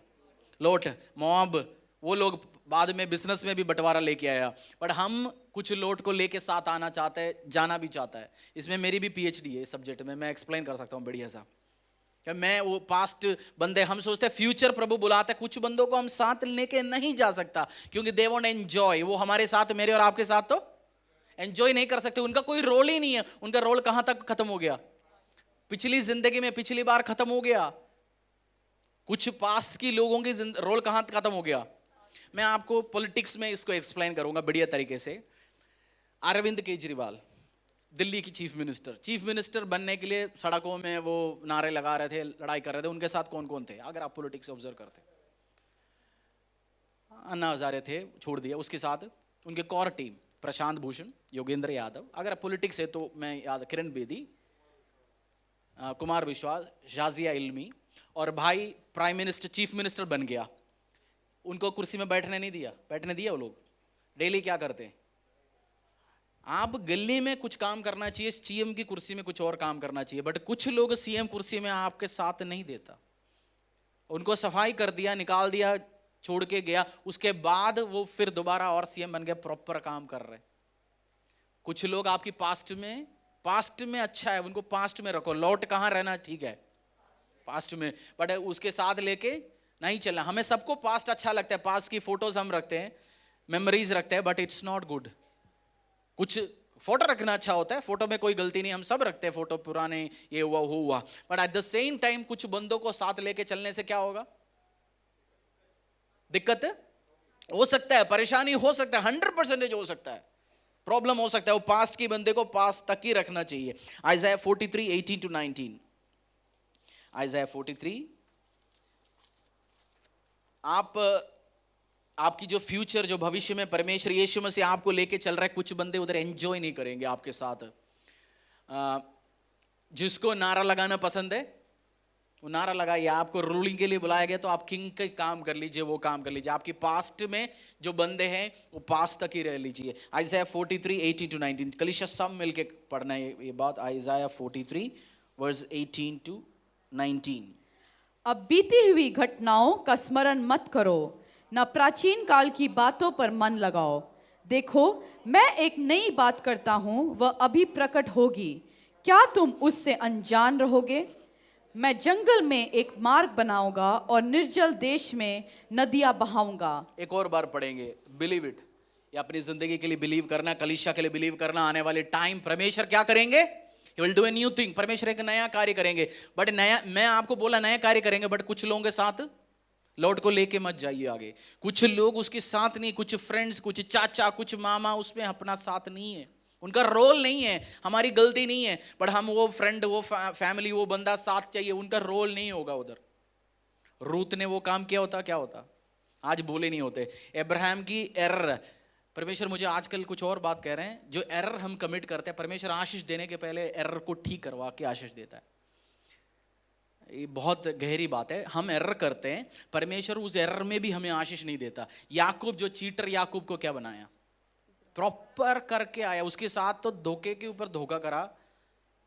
लोट, मोआब। वो लोग बाद में बिजनेस में भी बंटवारा लेके आया। बट हम कुछ लोट को लेके साथ आना चाहते हैं, जाना भी चाहता है। इसमें मेरी भी पीएचडी है इस सब्जेक्ट में, मैं एक्सप्लेन कर सकता हूँ बढ़िया सा। मैं वो पास्ट बंदे, हम सोचते हैं फ्यूचर प्रभु बुलाते हैं, कुछ बंदों को हम साथ लेके नहीं जा सकता क्योंकि दे वोंट एंजॉय। वो हमारे साथ, मेरे और आपके साथ तो एंजॉय नहीं कर सकते। उनका कोई रोल ही नहीं है। उनका रोल कहां तक खत्म हो गया? पिछली जिंदगी में, पिछली बार खत्म हो गया। कुछ पास्ट की लोगों की रोल कहां खत्म हो गया? मैं आपको पॉलिटिक्स में इसको एक्सप्लेन करूंगा बढ़िया तरीके से। अरविंद केजरीवाल, दिल्ली की चीफ मिनिस्टर बनने के लिए सड़कों में वो नारे लगा रहे थे, लड़ाई कर रहे थे। उनके साथ कौन कौन थे अगर आप पॉलिटिक्स ऑब्जर्व करते? अन्ना हजारे थे, छोड़ दिया। उसके साथ उनके कोर टीम, प्रशांत भूषण, योगेंद्र यादव। अगर आप पॉलिटिक्स है तो मैं याद, किरण बेदी, कुमार विश्वास, शाजिया इल्मी। और भाई प्राइम मिनिस्टर, चीफ मिनिस्टर बन गया, उनको कुर्सी में बैठने नहीं दिया, बैठने दिया। वो लोग डेली क्या करते हैं? आप गली में कुछ काम करना चाहिए, सीएम की कुर्सी में कुछ और काम करना चाहिए। बट कुछ लोग सीएम कुर्सी में आपके साथ नहीं देता, उनको सफाई कर दिया, निकाल दिया, छोड़ के गया। उसके बाद वो फिर दोबारा और सीएम बन गया, प्रॉपर काम कर रहे। कुछ लोग आपकी पास्ट में अच्छा है, उनको पास्ट में रखो। लौट कहां रहना? ठीक है, पास्ट में। बट उसके साथ लेके नहीं चलना। हमें सबको पास्ट अच्छा लगता है, पास्ट की फोटोज हम रखते हैं, मेमोरीज रखते हैं, बट इट्स नॉट गुड। कुछ फोटो रखना अच्छा होता है, फोटो में कोई गलती नहीं, हम सब रखते हैं फोटो, पुराने ये हुआ वो हुआ। But at the same time कुछ बंदों को साथ लेके चलने से क्या होगा? दिक्कत हो सकता है, परेशानी हो सकता है, 100% हो सकता है, प्रॉब्लम हो सकता है। वो पास्ट की बंदे को पास्ट तक ही रखना चाहिए। आइज़ाया 43, 18-19। आइज़ाया 43। आपकी जो फ्यूचर, जो भविष्य में परमेश्वर यीशु मसीह आपको लेके चल रहा है, कुछ बंदे उधर एंजॉय नहीं करेंगे आपके साथ। जिसको नारा लगाना पसंद है वो नारा लगाइए। आपको रूलिंग के लिए बुलाया गया तो आप किंग के काम कर लीजिए, वो काम कर लीजिए। आपकी पास्ट में जो बंदे हैं वो पास्ट तक ही रह लीजिए। आइज़ाया 43, 18-19। कलीसिया सब मिलके पढ़ना है ये बात। Isaiah 43 verse 18 to 19। अब बीती हुई घटनाओं का स्मरण मत करो, न प्राचीन काल की बातों पर मन लगाओ। देखो, मैं एक नई बात करता हूं, वह अभी प्रकट होगी, क्या तुम उससे अनजान रहोगे? मैं जंगल में एक मार्ग बनाऊंगा और निर्जल देश में नदियां बहाऊंगा। एक और बार पढ़ेंगे, बिलीव इट। ये अपनी जिंदगी के लिए बिलीव करना, कलीसिया के लिए बिलीव करना। आने वाले टाइम परमेश्वर क्या करेंगे? He will do a new thing। परमेश्वर एक नया कार्य करेंगे। बट नया, मैं आपको बोला नया कार्य करेंगे, बट कुछ लोगों के साथ लॉर्ड को लेके मत जाइए आगे। कुछ लोग उसके साथ नहीं, कुछ फ्रेंड्स, कुछ चाचा, कुछ मामा उसमें अपना साथ नहीं है, उनका रोल नहीं है। हमारी गलती नहीं है, बट हम वो फ्रेंड, वो फैमिली, वो बंदा साथ चाहिए, उनका रोल नहीं होगा उधर। रूत ने वो काम किया होता, क्या होता? आज बोले नहीं होते। अब्राहम की एरर, परमेश्वर मुझे आजकल कुछ और बात कह रहे हैं। जो एरर हम कमिट करते हैं, परमेश्वर आशीष देने के पहले एरर को ठीक करवा के आशीष देता है। ये बहुत गहरी बात है। हम एरर करते हैं, परमेश्वर उस एरर में भी हमें आशीष नहीं देता। याकूब, जो चीटर, याकूब को क्या बनाया? प्रॉपर करके आया। उसके साथ तो धोखे के ऊपर धोखा करा।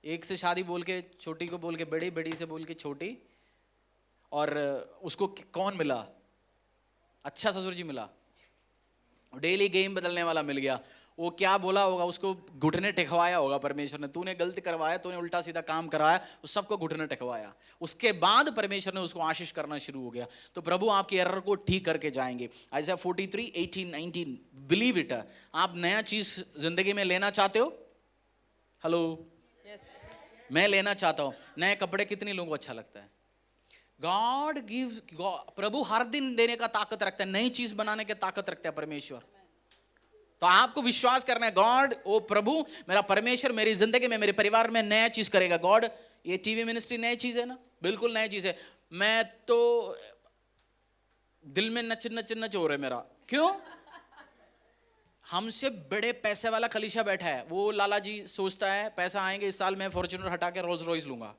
एक से शादी बोल के छोटी को बोल के बड़ी, बड़ी से बोल के छोटी, और उसको कौन मिला? अच्छा ससुर जी मिला, डेली गेम बदलने वाला मिल गया। वो क्या बोला होगा? उसको घुटने टेकवाया होगा परमेश्वर ने। तूने गलती करवाया, तूने उल्टा सीधा काम कराया, उस सबको घुटने टेकवाया। उसके बाद परमेश्वर ने उसको आशीष करना शुरू हो गया। तो प्रभु आपकी एरर को ठीक करके जाएंगे। आइज़ाया 43, 18, 19, बिलीव इट। आप नया चीज जिंदगी में लेना चाहते हो? हेलो, मैं लेना चाहता हूं। नए कपड़े कितने लोगों को अच्छा लगता है? गॉड गिव्स, प्रभु हर दिन देने का ताकत रखता है, नई चीज बनाने की ताकत रखता है परमेश्वर। तो आपको विश्वास करना है, गॉड, ओ प्रभु, मेरा परमेश्वर मेरी जिंदगी में, मेरे परिवार में नया चीज करेगा। गॉड, ये टीवी मिनिस्ट्री नई चीज है ना? बिल्कुल नई चीज है। मैं तो दिल में नच नच नच हो रहा है मेरा। क्यों? हमसे बड़े पैसे वाला कलीसिया बैठा है। वो लाला जी सोचता है पैसा आएंगे इस साल मैं फॉर्च्यूनर हटा के रोल्स रॉयस लूंगा।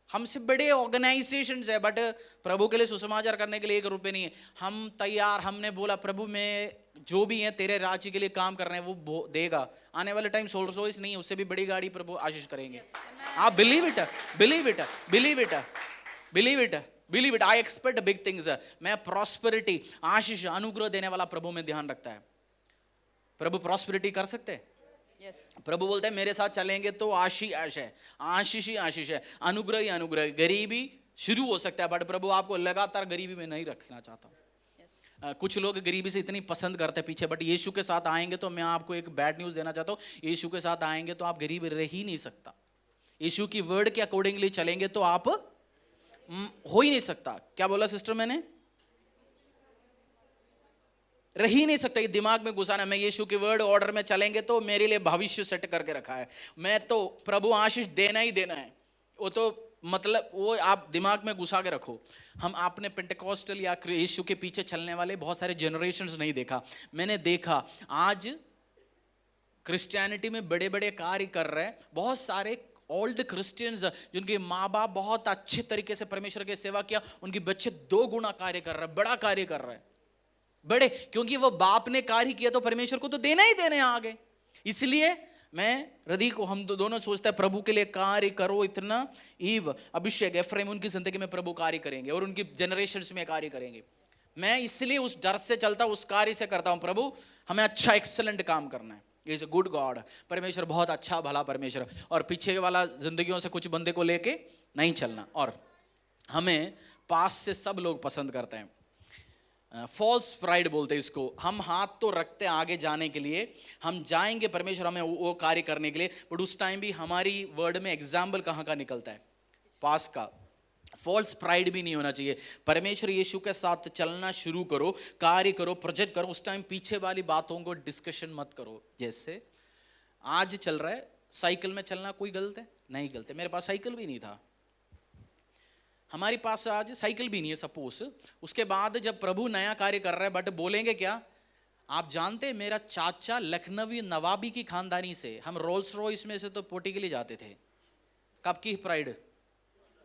हमसे बड़े ऑर्गेनाइजेशंस है, बट प्रभु के लिए सुसमाचार करने के लिए 1 रुपए नहीं है। हम तैयार, हमने बोला प्रभु मैं जो भी है तेरे राज्य के लिए काम कर रहे हैं वो देगा। आने वाले टाइम रोल्स रॉयस नहीं है, उससे भी बड़ी गाड़ी प्रभु आशीष करेंगे। आप believe it, believe it, believe it, believe it, believe it. I expect big things. मैं प्रॉस्पेरिटी, आशीष, अनुग्रह देने वाला प्रभु में ध्यान रखता है। प्रभु प्रॉस्पेरिटी कर सकते हैं। प्रभु बोलते हैं मेरे साथ चलेंगे तो आशीष है, आशीष ही आशीष है, अनुग्रह ही अनुग्रह। गरीबी शुरू हो सकता है, बट प्रभु आपको लगातार गरीबी में नहीं रखना चाहता हूं। कुछ लोग गरीबी से इतनी पसंद करते हैं पीछे, बट यीशु के साथ आएंगे तो मैं आपको एक बैड न्यूज देना चाहता हूं। यीशु के साथ आएंगे तो आप गरीब रह ही नहीं सकता। यीशु की वर्ड के अकॉर्डिंगली चलेंगे तो आप हो ही नहीं सकता। क्या बोला सिस्टर मैंने? रह ही नहीं सकता। ये दिमाग में घुसाना, मैं यीशु के वर्ड ऑर्डर में चलेंगे तो मेरे लिए भविष्य सेट करके रखा है। मैं तो प्रभु आशीष देना ही देना है। वो तो मतलब वो आप दिमाग में घुसा के रखो। हम आपने पेंटेकोस्टल या यीशु के पीछे चलने वाले बहुत सारे जनरेशंस नहीं देखा। मैंने देखा आज क्रिश्चियनिटी में बड़े बड़े कार्य कर रहे हैं बहुत सारे ओल्ड क्रिश्चियंस, जिनके माँ बाप बहुत अच्छे तरीके से परमेश्वर की सेवा किया, उनके बच्चे 2 गुना कार्य कर रहे हैं, बड़ा कार्य कर रहे हैं बड़े, क्योंकि वो बाप ने कार्य किया तो परमेश्वर को तो देना ही देना है आगे। इसलिए मैं हृदय को, हम दोनों सोचते हैं प्रभु के लिए कार्य करो इतना। ईव, अभिषेक, एफ्रेम, उनकी जिंदगी में प्रभु कार्य करेंगे और उनकी जनरेशंस में कार्य करेंगे। मैं इसलिए उस डर से चलता हूं, उस कार्य से करता हूं। प्रभु हमें अच्छा एक्सीलेंट काम करना है। Is a good God. परमेश्वर बहुत अच्छा भला परमेश्वर, और पीछे वाला जिंदगियों से कुछ बंदे को लेके नहीं चलना। और हमें पास से सब लोग पसंद करते हैं। फॉल्स प्राइड बोलते हैं इसको। हम हाथ तो रखते हैं आगे जाने के लिए, हम जाएंगे परमेश्वर हमें वो कार्य करने के लिए, बट उस टाइम भी हमारी वर्ड में एग्जाम्पल कहाँ का निकलता है? पास का। फॉल्स प्राइड भी नहीं होना चाहिए। परमेश्वर यीशु के साथ चलना शुरू करो, कार्य करो, प्रोजेक्ट करो। उस टाइम पीछे वाली बातों को डिस्कशन मत करो। जैसे आज चल रहा है साइकिल में चलना, कोई गलत है? नहीं गलत है। मेरे पास साइकिल भी नहीं था, हमारे पास आज साइकिल भी नहीं है सपोज। उसके बाद जब प्रभु नया कार्य कर रहा है, बट बोलेंगे क्या? आप जानते हैं मेरा चाचा लखनवी नवाबी की खानदानी से, हम रोल्स रॉयस में से तो पोटी के लिए जाते थे। कब की प्राइड,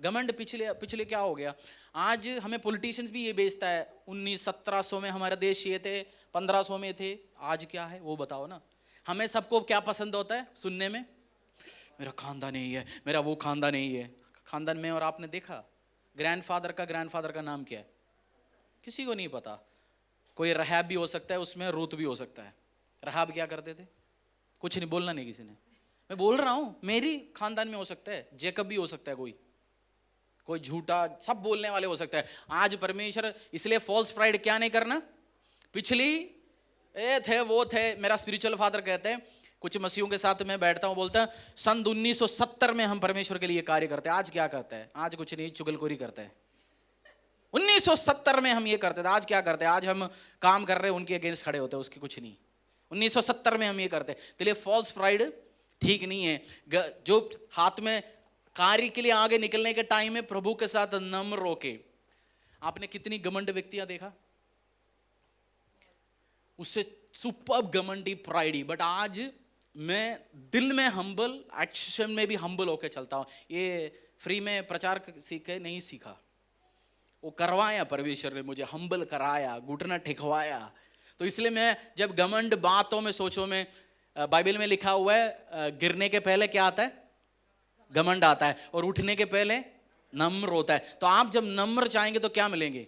घमंड पिछले क्या हो गया? आज हमें पॉलिटिशियंस भी ये बेचता है 1700 में हमारा देश ये थे, 1500 में थे, आज क्या है वो बताओ ना। हमें सबको क्या पसंद होता है सुनने में? मेरा खानदान यही है, मेरा वो खानदान यही है। खानदान में और आपने देखा ग्रैंडफादर का नाम क्या है? किसी को नहीं पता। कोई रहाब भी हो सकता है उसमें, रूत भी हो सकता है। रहाब क्या करते थे? कुछ नहीं, बोलना नहीं किसी ने। मैं बोल रहा हूं मेरी खानदान में हो सकता है, जेकब भी हो सकता है, कोई झूठा, सब बोलने वाले हो सकता है। आज परमेश्वर इसलिए फॉल्स प्राइड क्या नहीं करना। पिछली थे वो थे, मेरा स्पिरिचुअल फादर कहते हैं, कुछ मसीहों के साथ मैं बैठता हूं, बोलता है सन 1970 में हम परमेश्वर के लिए कार्य करते हैं। आज क्या करते हैं? आज कुछ नहीं, चुगलखोरी करते हैं। 1970 में हम ये करते थे, आज क्या करते हैं? आज हम काम कर रहे हैं, उनके अगेंस्ट खड़े होते हैं, उसकी कुछ नहीं। 1970 में हम ये करते हैं। तो ये फॉल्स प्राइड ठीक नहीं है। जो हाथ में कार्य के लिए आगे निकलने के टाइम में प्रभु के साथ नम्र होके, आपने कितनी घमंड व्यक्तियां देखा, उससे सुपर घमंडी प्राइडी, बट आज मैं दिल में हम्बल, एक्शन में भी हम्बल होके चलता हूं। ये फ्री में प्रचार सीखे नहीं सीखा, वो करवाया परमेश्वर ने, मुझे हम्बल कराया, घुटना टेकवाया। तो इसलिए मैं जब घमंड बातों में सोचो, में बाइबल में लिखा हुआ है गिरने के पहले क्या आता है? घमंड आता है, और उठने के पहले नम्र होता है। तो आप जब नम्र चाहेंगे तो क्या मिलेंगे?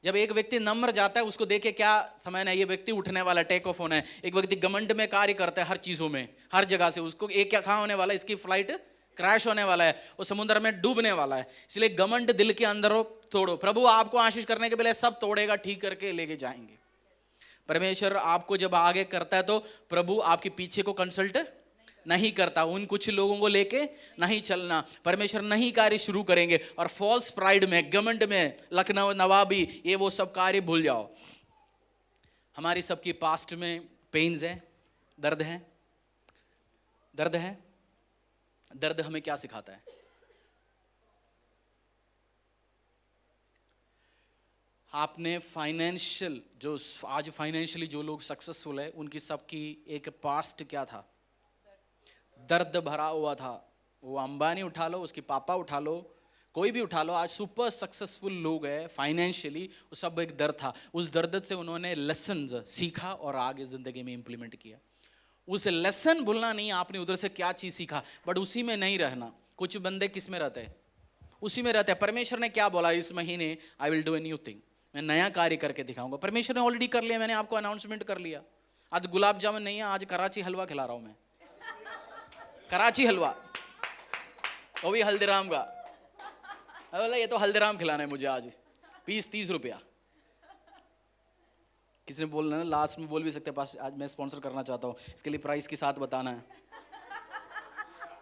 जब एक व्यक्ति नम्र जाता है, उसको देखे क्या समय है, ये व्यक्ति उठने वाला, टेक ऑफ होना है। एक व्यक्ति घमंड में कार्य करता है हर चीजों में, हर जगह से, उसको एक क्या कहाँ होने वाला है, इसकी फ्लाइट क्रैश होने वाला है, वो समुद्र में डूबने वाला है। इसलिए घमंड दिल के अंदर हो, तोड़ो। प्रभु आपको आशीष करने के पहले सब तोड़ेगा, ठीक करके लेके जाएंगे। परमेश्वर आपको जब आगे करता है तो प्रभु आपके पीछे को कंसल्ट नहीं करता। उन कुछ लोगों को लेके नहीं चलना। परमेश्वर नहीं कार्य शुरू करेंगे, और फॉल्स प्राइड में, घमंड में, लखनऊ नवाबी, ये वो सब कार्य भूल जाओ। हमारी सबकी पास्ट में पेन्स है, दर्द है, दर्द है। दर्द हमें क्या सिखाता है? आपने फाइनेंशियल, जो आज फाइनेंशियली जो लोग सक्सेसफुल है, उनकी सबकी एक पास्ट क्या था? दर्द भरा हुआ था। वो अंबानी उठा लो, उसके पापा उठा लो, कोई भी उठा लो, आज सुपर सक्सेसफुल लोग हैं फाइनेंशियली, वो सब एक दर्द था। उस दर्द से उन्होंने लेसन्स सीखा और आगे जिंदगी में इंप्लीमेंट किया। उस लेसन भूलना नहीं, आपने उधर से क्या चीज सीखा, बट उसी में नहीं रहना। कुछ बंदे किस में रहते हैं? उसी में रहते हैं। परमेश्वर ने क्या बोला? इस महीने I will do a new thing, मैं नया कार्य करके दिखाऊंगा। परमेश्वर ने ऑलरेडी कर लिया, मैंने आपको अनाउंसमेंट कर लिया। आज गुलाब जामुन नहीं है, आज कराची हलवा खिला रहा हूं मैं, कराची हलवा, वो भी हल्दीराम का। बोला ये तो हल्दीराम खिलाना है मुझे आज, पीस 30 रुपया। किसी ने बोलना है, लास्ट में बोल भी सकते पास, आज मैं स्पॉन्सर करना चाहता हूँ, इसके लिए प्राइस के साथ बताना है।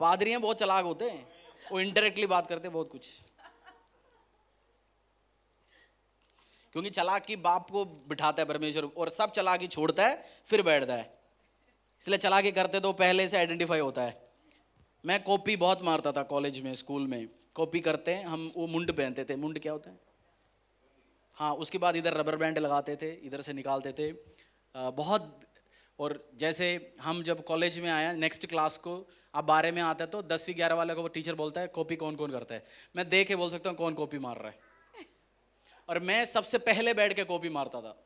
पादरी हैं बहुत चालाक होते हैं, वो इनडायरेक्टली बात करते हैं बहुत कुछ, क्योंकि चालाकी बाप को बिठाता है परमेश्वर, और सब चालाकी छोड़ता है फिर बैठता है। इसलिए चालाकी करते तो पहले से आइडेंटिफाई होता है। मैं कॉपी बहुत मारता था कॉलेज में, स्कूल में कॉपी करते हैं हम, वो मुंड पहनते थे। मुंड क्या होता है? हाँ, उसके बाद इधर रबर बैंड लगाते थे, इधर से निकालते थे बहुत। और जैसे हम जब कॉलेज में आया, नेक्स्ट क्लास को अब 12 में आता है, तो 10वीं 11 वाले को वो टीचर बोलता है कॉपी कौन कौन करता है। मैं देख के बोल सकता हूँ कौन कॉपी मार रहा है, और मैं सबसे पहले बैठ के कॉपी मारता था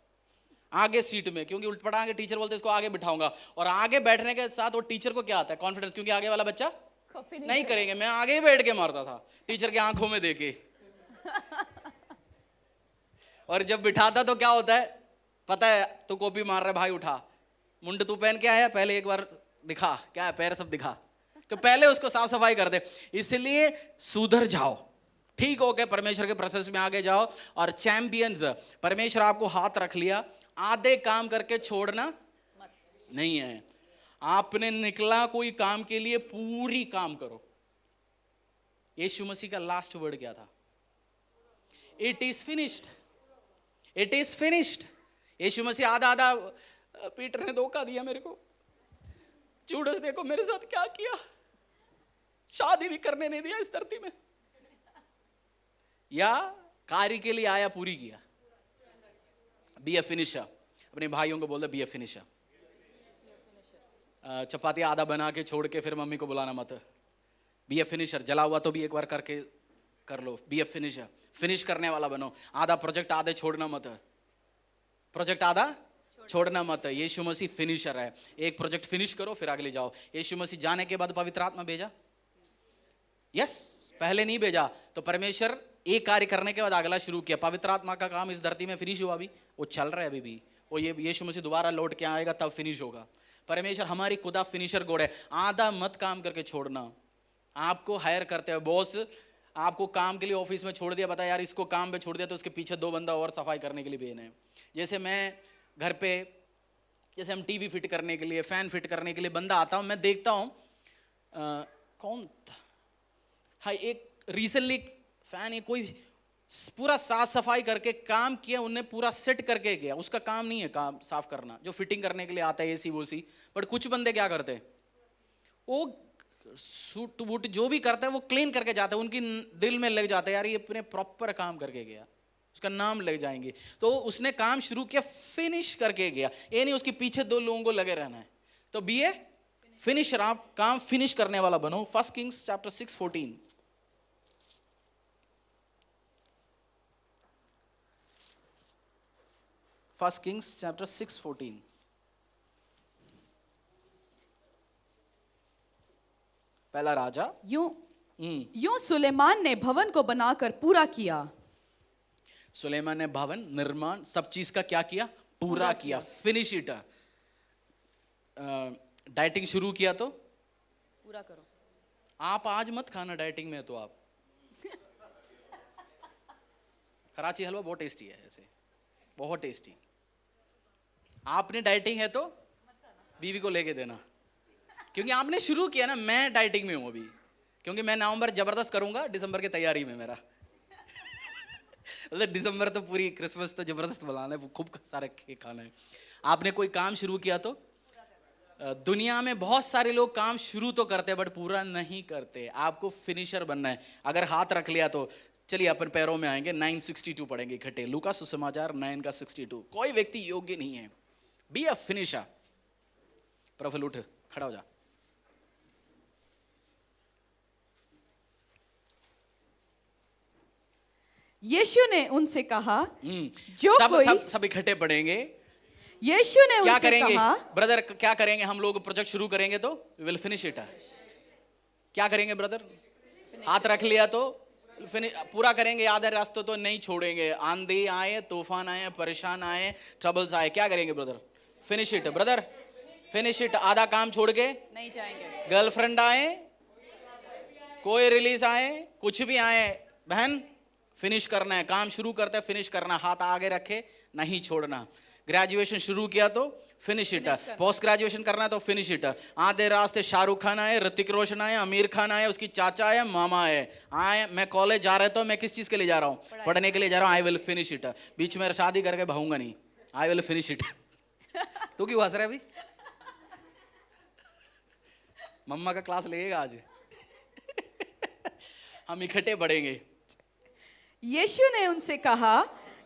आगे सीट में, क्योंकि उल्ट पड़ा, आगे टीचर बोलते इसको आगे बिठाऊंगा। और आगे बैठने के साथ वो टीचर को क्या आता है? कॉन्फिडेंस, क्योंकि आगे वाला बच्चा कॉपी नहीं करेंगे। मैं आगे ही बैठ के मारता था टीचर के आंखों में देके। और जब बिठाता तो क्या होता है पता है? तू कॉपी मार रहा है भाई, उठा, मुंड तू पहन के आया, पहले एक बार दिखा, क्या है पैर सब दिखा, तो पहले उसको साफ सफाई कर दे। इसलिए सुधर जाओ, ठीक हो के परमेश्वर के प्रोसेस में आगे जाओ। और चैंपियंस, परमेश्वर आपको हाथ रख लिया, आधे काम करके छोड़ना नहीं है। आपने निकला कोई काम के लिए, पूरी काम करो। यीशु मसीह का लास्ट वर्ड क्या था? It is finished, it is finished. यीशु मसीह आधा आधा, पीटर ने धोखा दिया मेरे को, जूडस देखो मेरे साथ क्या किया, शादी भी करने नहीं दिया इस धरती में, या कार्य के लिए आया पूरी किया। बी ए फिनिशर, अपने भाइयों को बोलते बी ए फिनिशर। चपाती आधा बना के छोड़ के फिर मम्मी को बुलाना मत। बी ए फिनिशर, जला हुआ तो भी एक बार करके कर लो। बी ए फिनिशर, फिनिश करने वाला बनो। आधा प्रोजेक्ट आधे छोड़ना मत, प्रोजेक्ट आधा छोड़ना मत। यीशु मसीह फिनिशर है, एक प्रोजेक्ट फिनिश करो फिर आगे ले जाओ। यीशु मसीह जाने के बाद पवित्र आत्मा भेजा, यस, पहले नहीं भेजा तो परमेश्वर एक कार्य करने के बाद अगला शुरू किया। पवित्र आत्मा का काम इस धरती में फिनिश हुआ, अभी वो चल रहा है अभी भी। वो ये यीशु मसीह दोबारा लौट के आएगा तब फिनिश होगा। परमेश्वर हमारी खुदा फिनिशर गॉड है। आधा मत काम करके छोड़ना। आपको हायर करते हैं बॉस, आपको काम के लिए ऑफिस में छोड़ दिया, बता यार इसको काम पे छोड़ दिया तो उसके पीछे 2 बंदा और सफाई करने के लिए भेजने हैं। जैसे मैं घर पे, जैसे हम टीवी फिट करने के लिए, फैन फिट करने के लिए बंदा आता हूँ, मैं देखता हूँ कौन था, हाँ एक रिसेंटली फैन है, कोई पूरा साफ सफाई करके काम किया, उनने पूरा सेट करके गया। उसका काम नहीं है काम साफ करना, जो फिटिंग करने के लिए आता है एसी वोसी। बट कुछ बंदे क्या करते हैं, वो सूट बूट जो भी करता है वो क्लीन करके जाता है। उनकी दिल में लग जाता है यार ये अपने प्रॉपर काम करके गया, उसका नाम लग जाएंगे। तो उसने काम शुरू किया, फिनिश करके गया। ये नहीं उसके पीछे 2 लोगों को लगे रहना है। तो बी ए फिनिशर, आप काम फिनिश करने वाला बनो। 1 किंग्स चैप्टर 6:14। 1 Kings chapter 6:14। पहला राजा। यूं सुलेमान ने भवन को बनाकर पूरा किया। सुलेमान ने भवन निर्माण सब चीज का क्या किया, पूरा किया, फिनिश इट। डाइटिंग शुरू किया तो पूरा करो। आप आज मत खाना डाइटिंग में, तो आप कराची हलवा बहुत टेस्टी है, ऐसे बहुत टेस्टी। आपने डाइटिंग है तो बीवी को लेके देना, क्योंकि आपने शुरू किया ना। मैं डाइटिंग में हूं अभी, क्योंकि मैं नवंबर जबरदस्त करूंगा, दिसंबर की तैयारी में मेरा दिसंबर तो पूरी क्रिसमस तो जबरदस्त बनाना है, खूब सारा केक खाना है। आपने कोई काम शुरू किया तो दुनिया में बहुत सारे लोग काम शुरू तो करते हैं बट पूरा नहीं करते। आपको फिनिशर बनना है। अगर हाथ रख लिया तो चलिए अपन पैरों में आएंगे। 9:62 पढ़ेंगे इकट्ठे, लूका सुसमाचार 9:62। कोई व्यक्ति योग्य नहीं है, बी अ फिनिशर। प्रफुल्ल उठ, खड़ा हो जा। यीशु ने उनसे कहा, जो सब इकट्ठे पढ़ेंगे। यीशु ने क्या उनसे करेंगे कहा, ब्रदर, क्या करेंगे हम लोग? प्रोजेक्ट शुरू करेंगे तो विल फिनिश इट। क्या करेंगे ब्रदर? हाथ रख लिया तो पूरा करेंगे। आधे रास्ते तो नहीं छोड़ेंगे। आंधी आए, तूफान आए, परेशान आए, ट्रबल्स आए, क्या करेंगे brother? Finish it brother, finish it. आधा काम छोड़ के नहीं जाएंगे। गर्लफ्रेंड आए, कोई रिलीज आए, कुछ भी आए, बहन फिनिश करना है। काम शुरू करते फिनिश करना, हाथ आगे रखे, नहीं छोड़ना। ग्रेजुएशन शुरू किया तो फिनिश इट। पोस्ट ग्रेजुएशन करना है तो फिनिश इट। आधे रास्ते शाहरुख खान आए, ऋतिक रोशन आए, आमिर खान आए, उसकी चाचा आए, मामा आए। मैं कॉलेज जा रहा तो मैं किस चीज के लिए जा रहा हूँ? पढ़ने के लिए जा रहा हूँ। I will finish it. बीच में शादी करके भाऊंगा नहीं। I will finish it. तू क्यों हंस रहा है अभी? मम्मा का क्लास लगेगा आज। हम इकट्ठे पढ़ेंगे। यीशु ने उनसे कहा,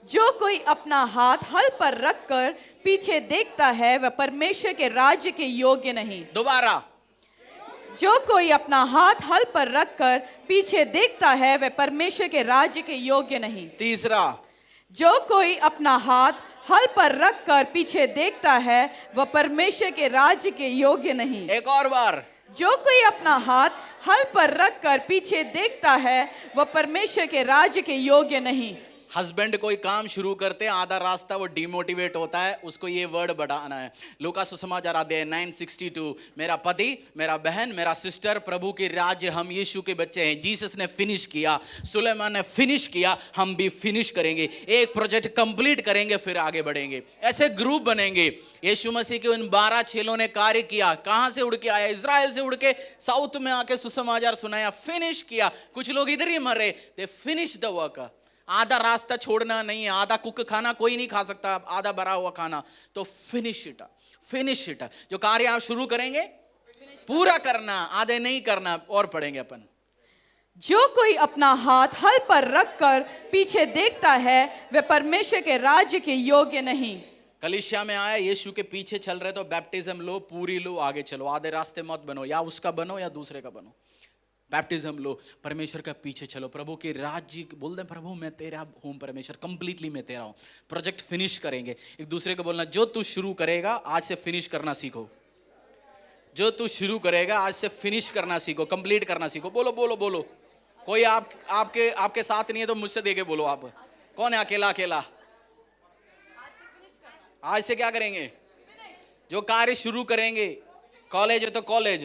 जो कोई अपना हाथ हल पर रखकर पीछे देखता है वह परमेश्वर के राज्य के योग्य नहीं। दोबारा, जो कोई अपना हाथ हल पर रखकर पीछे देखता है वह परमेश्वर के राज्य के योग्य नहीं। तीसरा, जो कोई अपना हाथ हल पर रखकर पीछे देखता है वह परमेश्वर के राज्य के योग्य नहीं। एक और बार, जो कोई अपना हाथ हल पर रखकर पीछे देखता है वह परमेश्वर के राज्य के योग्य नहीं। हस्बैंड कोई काम शुरू करते हैं, आधा रास्ता वो डिमोटिवेट होता है, उसको ये वर्ड बढ़ाना है। लूका सुसमाचार अध्याय 9:62। मेरा पति, मेरा बहन, मेरा सिस्टर प्रभु के राज्य, हम यीशु के बच्चे हैं। जीसस ने फिनिश किया, सुलेमान ने फिनिश किया, हम भी फिनिश करेंगे। एक प्रोजेक्ट कंप्लीट करेंगे, फिर आगे बढ़ेंगे। ऐसे ग्रुप बनेंगे। यीशु मसीह के उन 12 चेलों ने कार्य किया। कहां से उड़ के आया? इजराइल से उड़ के साउथ में आके सुसमाचार सुनाया, फिनिश किया। कुछ लोग इधर ही मर रहे, दे फिनिश द वर्क। आधा रास्ता छोड़ना नहीं है। आधा कुक खाना कोई नहीं खा सकता, आधा भरा हुआ खाना। तो फिनिश इट, फिनिश इट। जो कार्य आप शुरू करेंगे पूरा करना, आधे नहीं करना। और पढ़ेंगे अपन। जो कोई अपना हाथ हल पर रखकर पीछे देखता है वह परमेश्वर के राज्य के योग्य नहीं। कलीसिया में आया, यीशु के पीछे चल रहे तो बैप्टिज्म लो, पूरी लो, आगे चलो। आधे रास्ते मत बनो, या उसका बनो या दूसरे का बनो। बैप्टिज्म लो, परमेश्वर का पीछे चलो। प्रभु के राज्य बोल दे, प्रभु मैं तेरा हूं, परमेश्वर कंप्लीटली मैं तेरा हूं। प्रोजेक्ट फिनिश करेंगे। एक दूसरे को बोलना, जो तू शुरू करेगा आज से फिनिश करना सीखो। जो तू शुरू करेगा आज से फिनिश करना सीखो, कंप्लीट करना सीखो। बोलो बोलो बोलो। कोई आपके साथ नहीं है तो मुझसे दे के बोलो आप, कौन है अकेला अकेला? आज से क्या करेंगे? जो कार्य शुरू करेंगे, कॉलेज है तो कॉलेज,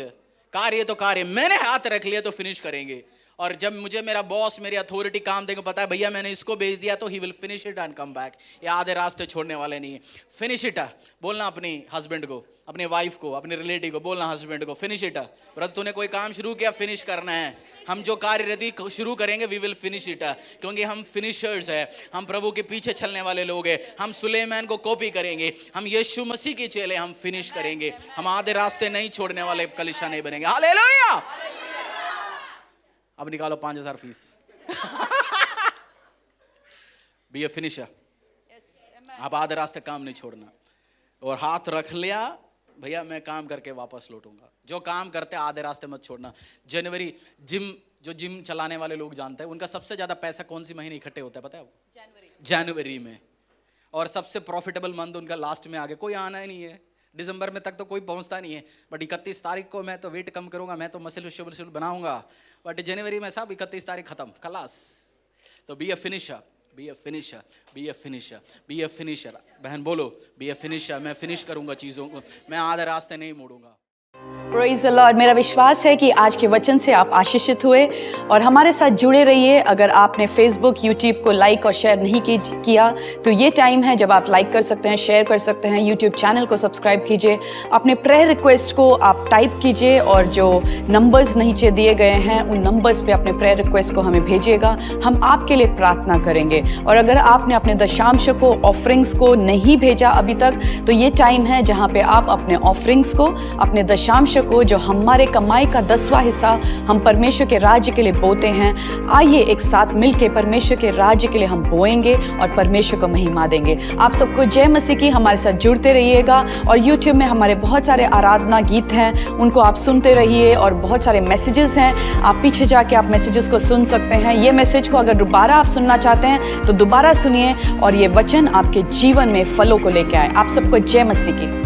कार्य है तो कार्य, मैंने हाथ रख लिया तो फिनिश करेंगे। और जब मुझे मेरा बॉस, मेरी अथॉरिटी काम देगा, पता है भैया मैंने इसको भेज दिया तो he will finish it and come back. ये आधे रास्ते छोड़ने वाले नहीं है। फिनिश इट बोलना अपनी हस्बैंड को, अपनी वाइफ को, अपने रिलेटिव को बोलना, हस्बैंड को, फिनिश इट। ब्रदर तूने कोई काम शुरू किया, फिनिश करना है। हम जो कार्य यदि शुरू करेंगे वी विल फिनिश इट, क्योंकि हम फिनिशर्स है। हम प्रभु के पीछे चलने वाले लोग हैं। हम सुलेमान को कॉपी करेंगे, हम यीशु मसीह के चेले, हम फिनिश करेंगे। हम आधे रास्ते नहीं छोड़ने वाले, कलीसिया नहीं बनेंगे। हालेलुया। अब निकालो 5000 फीस। बी ए फिनिशर। आप आधे रास्ते काम नहीं छोड़ना। और हाथ रख लिया, भैया मैं काम करके वापस लौटूंगा। जो काम करते आधे रास्ते मत छोड़ना। जनवरी जिम चलाने वाले लोग जानते हैं, उनका सबसे ज्यादा पैसा कौन सी महीने इकट्ठे होता है पता है? जनवरी में। और सबसे प्रॉफिटेबल मंथ उनका लास्ट में आगे, कोई आना ही नहीं है। दिसंबर में तक तो कोई पहुंचता नहीं है, बट 31 तारीख को मैं तो वेट कम करूंगा, मैं तो मसल बनाऊंगा। बट जनवरी में सब 31 तारीख खत्म, खलास। तो बी ए फिनिशर, बी ए फिनिशर, बी ए फिनिशर, बी ए फिनिशर। बहन बोलो, बी ए फिनिशर। मैं फिनिश करूंगा चीज़ों को, मैं आधे रास्ते नहीं मोड़ूंगा। Praise the Lord. मेरा विश्वास है कि आज के वचन से आप आशीषित हुए और हमारे साथ जुड़े रहिए। अगर आपने फेसबुक, यूट्यूब को लाइक और शेयर नहीं किया तो ये टाइम है जब आप लाइक कर सकते हैं, शेयर कर सकते हैं। यूट्यूब चैनल को सब्सक्राइब कीजिए। अपने प्रेयर रिक्वेस्ट को आप टाइप कीजिए और जो नंबर्स नीचे दिए गए हैं उन नंबर्स पे अपने प्रेयर रिक्वेस्ट को हमें भेजिएगा। हम आपके लिए प्रार्थना करेंगे। और अगर आपने अपने दशांश को, ऑफरिंग्स को नहीं भेजा अभी तक, तो ये टाइम है जहाँ पे आप अपने ऑफरिंग्स को, अपने दशांश को, जो हमारे कमाई का 10वां हिस्सा हम परमेश्वर के राज्य के लिए बोते हैं, आइए एक साथ मिलके परमेश्वर के राज्य के लिए हम बोएंगे और परमेश्वर को महिमा देंगे। आप सबको जय मसीह की। हमारे साथ जुड़ते रहिएगा। और यूट्यूब में हमारे बहुत सारे आराधना गीत हैं, उनको आप सुनते रहिए। और बहुत सारे मैसेजेस हैं, आप पीछे जाके आप मैसेजेस को सुन सकते हैं। ये मैसेज को अगर दोबारा आप सुनना चाहते हैं तो दोबारा सुनिए और ये वचन आपके जीवन में फलों को लेके आए। आप सबको जय मसीह की।